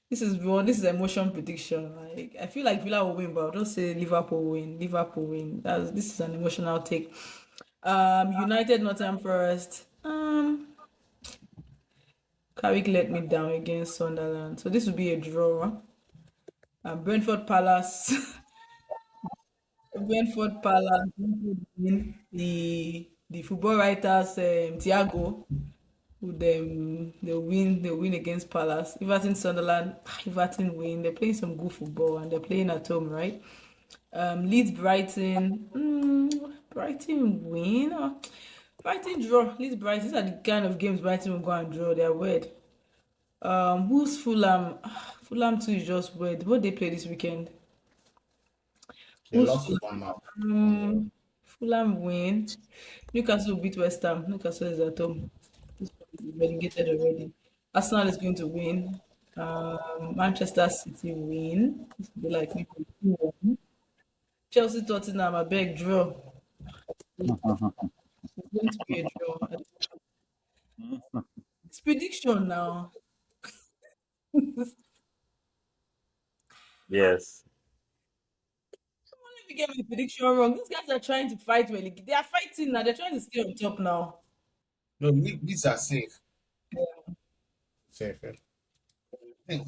This is one. This is emotion prediction. Like I feel like Villa will win, but I'll just say Liverpool win. Liverpool win. This is an emotional take. United Nottingham Forest. Carrick let me down against Sunderland, so this will be a draw. Brentford Palace. Brentford win. The football writers Thiago. With them, they win against Palace. Everton, Sunderland, Everton win. They're playing some good football and they're playing at home, right? Leeds, Brighton. Brighton win. Brighton draw. Leeds, Brighton. These are the kind of games Brighton will go and draw. They're weird. Who's Fulham? Fulham too is just weird. What they play this weekend? They Who's lost to Fulham? Bournemouth. Fulham win. Newcastle beat West Ham. Newcastle is at home. This one is relegated already. Arsenal is going to win. Manchester City win. This will be like maybe 2-1. Chelsea, Tottenham, I beg draw. It's going to be a draw. It's prediction now. If Yes. you get my prediction wrong, these guys are trying to fight relegation. They are fighting now. They're trying to stay on top now. No, Leeds are safe. Safe. Yeah.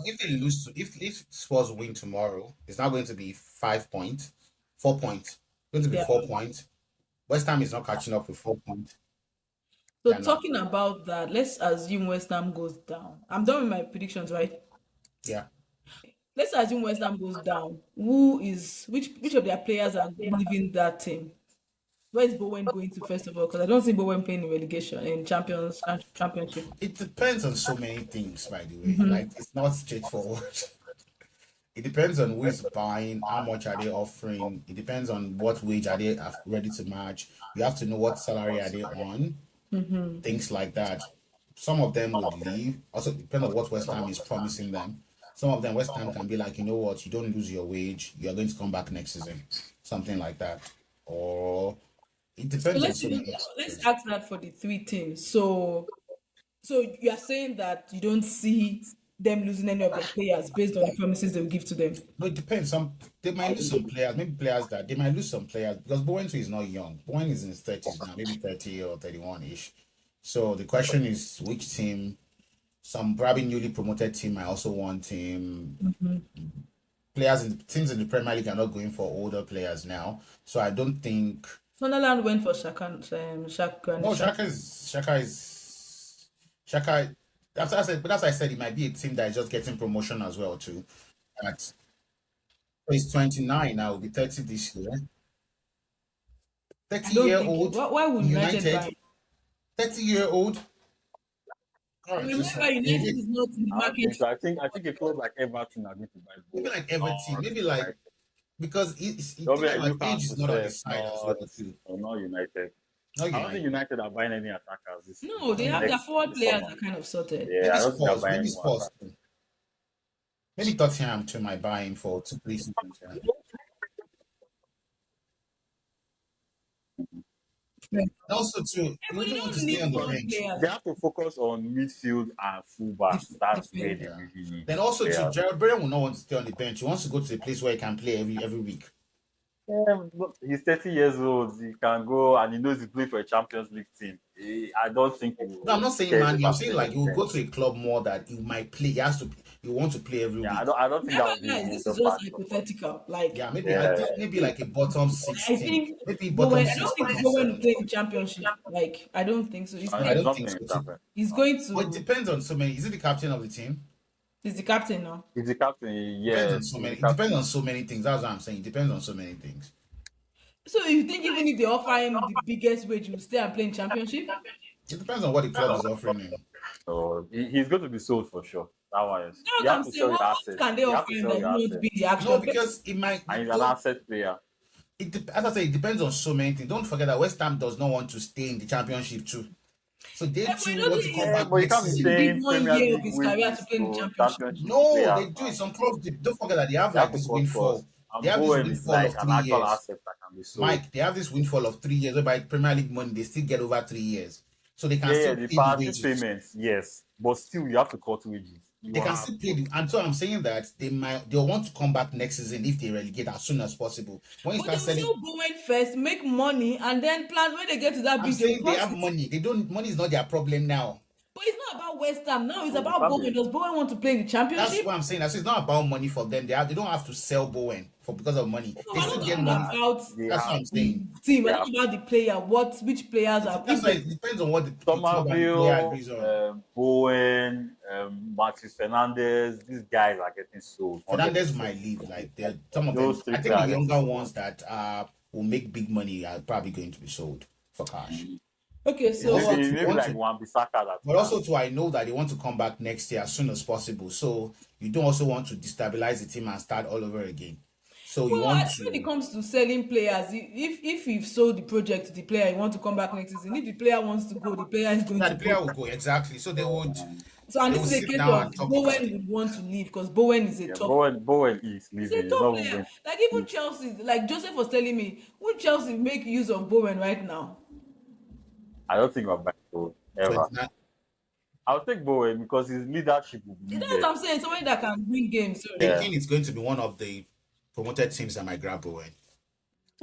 If they lose to if Spurs win tomorrow, it's not going to be 5 points, 4 points. It's going to be Yeah. 4 points. West Ham is not catching up with 4 points. So They're not. talking about that, let's assume West Ham goes down. I'm done with my predictions, right? Yeah. Let's assume West Ham goes down. Which of their players are leaving that team? Where is Bowen going to first of all? Because I don't see Bowen playing in relegation in championship. It depends on so many things, by the way. Like it's not straightforward. It depends on who is buying, how much are they offering. It depends on what wage are they ready to match. You have to know what salary are they on, things like that. Some of them would leave. Also, depend on what West Ham is promising them. Some of them, West Ham can be like, you know what, you don't lose your wage, you're going to come back next season, something like that. Or it So depends on so many let's factors. ask that for the three teams. So you are saying that you don't see them losing any of their players based on the promises they will give to them. No, it depends. Some they might lose some players, maybe players that they might lose some players because Bowen too is not young. Bowen is in his 30s now, maybe 30 or 31 ish. So the question is which team, some probably newly promoted team might also want him. Players in teams in the Premier League are not going for older players now. So I don't think Sunderland went for Shaka no and Shaka. Shaka that's why I said it might be a team that is just getting promotion as well too. At so he's 29 now, will be 30 this year. I 30 don't year think. old Why would United United, buy? 30-year old. All right, listen. Remember, United is not in the I don't think market. so. I think a club like Everton are going to buy Maybe both. like Everton, Not maybe like United. because They'll be thinking like about age Newcastle is not on the self, side as not well too. or not United. Not I don't think United. United are buying any attackers No, they have their next forward this players summer. are kind of sorted. Yeah, I don't think they're buying Maybe any more Spurs attackers. too. Maybe Tottenham too might buy him for 2 3 seasons. Yeah. And also too, Yeah, he but you wouldn't want to don't stay need on the young bench. players. They have to focus on midfield and fullbacks. That's where Defense. they Yeah. really need Then also too, players. Gerald Brennan will not want to stay on the bench. He wants to go to a place where he can play every week. Yeah, but he's 30 years old. He can go and he knows he plays for a Champions League team. I don't think he No, I'm will not saying care man. I'm about saying playing like on he the will go bench. to a club more that he might play. He has to. He want to play every Yeah, I week. don't think that Remember, would be a guys, this major is just factor for him. hypothetical. Like, Yeah, maybe I Yeah, think maybe like a bottom six I team, think maybe bottom Bowen. I six, don't think bottom Bowen will seven. play in championship. Like, I don't think so. He's I he's going. don't not think playing so too. champion. He's No. going But it to. depends on so many. Is it the captain of the team? He's the captain now. He's the captain. Depends on Yes, so he's the many. It depends captain. on so many things. That's what I'm saying. It depends on so many things. So you think even if they offer him the biggest wage, he will stay and play in championship? It depends on what the club is offering him. So he's going to be sold for sure. That one is. That's You what have I'm to saying. sell your What assets. can they You offer have to him sell that your you know to be assets. the No, actual? because it might. And he's an Don't, asset player. as I say, it depends on so many things. Don't forget that West Ham does not want to stay in the championship too. So they Yeah, but too it want to come Yeah, doesn't. back but you next can't be He season. give paying 1 year of Premier League his career to wages play in the to championship. championship No, players, they do it. man. Some clubs don't forget that they have You have like to this cut costs. windfall. They And have this Bowen is windfall like of an three actual years. asset that can be sold. Mike, they have this windfall of 3 years whereby Premier League money they still get over 3 years. So they can Yeah, still the pay the party wages. payments, yes, but still you have to cut wages. They You can have still pay to. and so I'm saying that they'll want to come back next season if they relegate as soon as possible. When you But they start will selling, sell Bowen first, make money, and then plan when they get to that I'm bid, they will saying they cut have it. money. They don't money is not their problem now. But it's not about West Ham now. It's So the about family. Bowen. Does Bowen want to play in the That's championship? what I'm saying. That's it's not about money for them. They don't have to sell Bowen for because of money. No, They we're still not get talking money. about They That's what have I'm the saying. team. We're yeah. talking about the player. Which players are That's if why they, it depends on what the club and the player Somerville, agrees on. Bowen, Marcus Fernandez, these guys are getting sold Fernandez 100%. might leave. Like some of them. Those three I think the players are getting younger ones sold. that will make big money are probably going to be sold for cash. okay, It's so Also, maybe they maybe want like to, one Bissaka that but can. also too, I know that they want to come back next year as soon as possible. So you don't also want to destabilize the team and start all over again. So you well, I want think when it to. comes to selling players, if you've sold the project to the player, you want to come back next season. If the player wants to go, the player is going Yeah, to the go. player will go exactly. So So, and they this will is a sit case down of and talk about Bowen it. would want to leave because Bowen is a Yeah, top. Bowen is He's leaving. a He's top not even player. going. Like even Chelsea, like Joseph was telling me, would Chelsea make use of Bowen right now? I don't think we're back to ever. 29. I'll take Bowen because his leadership will be That's needed. what I'm saying. Somebody that can win games. So Yeah. Thinking it's going to be one of the promoted teams that might grab Bowen.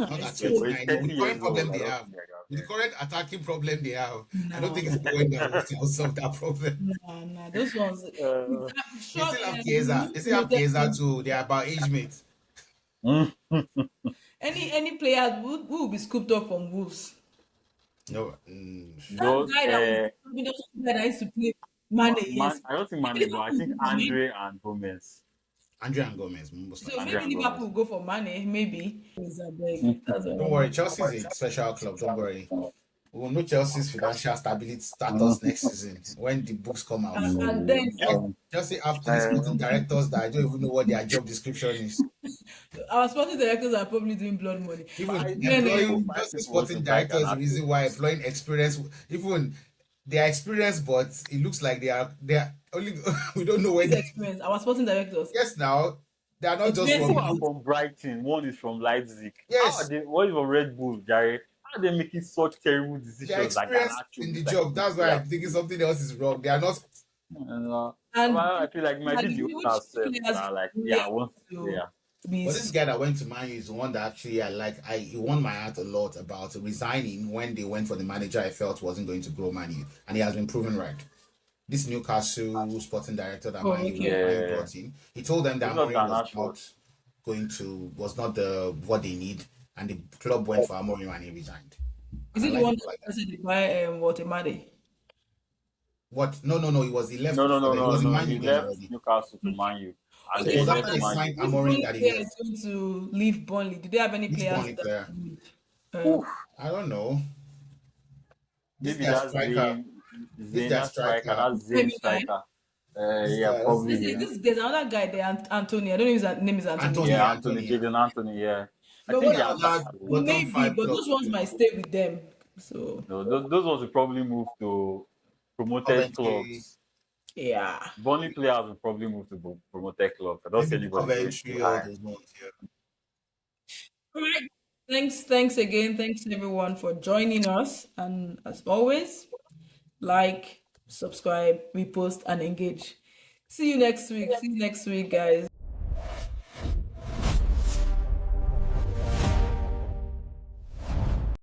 Not it's at Yeah, still but he's 29. With 30 the current years old. problem I they don't have, think I got with the there. current attacking problem they have, I don't no, think it's Bowen that will solve that problem. nah. Those ones. Uh, I'm They sure still have Chiesa. They still have promoted Chiesa teams. too. They are about age mates. mm, Any players who will be scooped up from Wolves. No, That those, guy that was the guy that used to play Mane, yes. I don't think Maybe Mane, but I Liverpool think will go for Mane. Andre and Gomez. Andrea and Gomez, most So likely. Andre maybe and Liverpool Gomez. will go for Mane, maybe. Zabeg, Mm. that's what Don't I know. worry, Chelsea is a special club. Don't worry. We will know Chelsea's financial stability status Mm. next season when the books come out. And then Chelsea have three Uh, sporting directors that I don't even know what their job description is. our sporting directors are probably doing blood money. Even five Then people, employing five Chelsea people want sporting to buy director is the Ganacho. reason why employing experience. Even they are experienced, but it looks like they are only. We don't know when. his experience, our sporting directors. Yes, now they are not just Experience Two from in are youth. from Brighton, one is from Leipzig. How are Yes, they? One is from Red Bull, Gary. How are they making such terrible they are decisions like experienced Ganacho? in the This like a job. good That's why player. I'm thinking something else is wrong. They are not. And, and I feel like it might be the which owners self that players are like, really yeah, I have want this to player. be But this guy that went to Man U is the one that actually I like. He won my heart a lot about resigning when they went for the manager I felt wasn't going to grow Man U, and he has been proven right. This Newcastle sporting director that oh okay. Man U Yeah, brought in, he told them it's that not Amorim Ganacho. was not the what they need, and the club went for Amorim and he resigned. Is And I it the like one it that like that. said by Watemade? What? No. He left No, no, before no, that. He no, was in no. Man He U then left already. Newcastle to Man U, and So then it Okay, he was so after left they Man if U. signed this Amorim Burnley that he player is left. going to leave Burnley, do they have any Which players Burnley that player? would Oof, I don't know. This maybe guy that's striker. This Zayn, guy that striker, striker. that Zayn Premier guy? striker. This Yeah, guy. What's his probably This name? is him. this there's another guy there, Anthony. I don't know if his name is Anthony. Anthony. Yeah, Anthony, Anthony. Jadon Anthony. Yeah, I But These think what they are are other back. bottom maybe, five but clubs. those ones might stay with them. So No, those ones will probably move to promoted Coventry, clubs. yeah. Burnley players will probably move to promoted clubs. I don't see maybe anybody going too Coventry, all high. those ones. Yeah. All right. Thanks again. Thanks everyone for joining us. And as always, like, subscribe, repost, and engage. See you next week. See you next week, guys.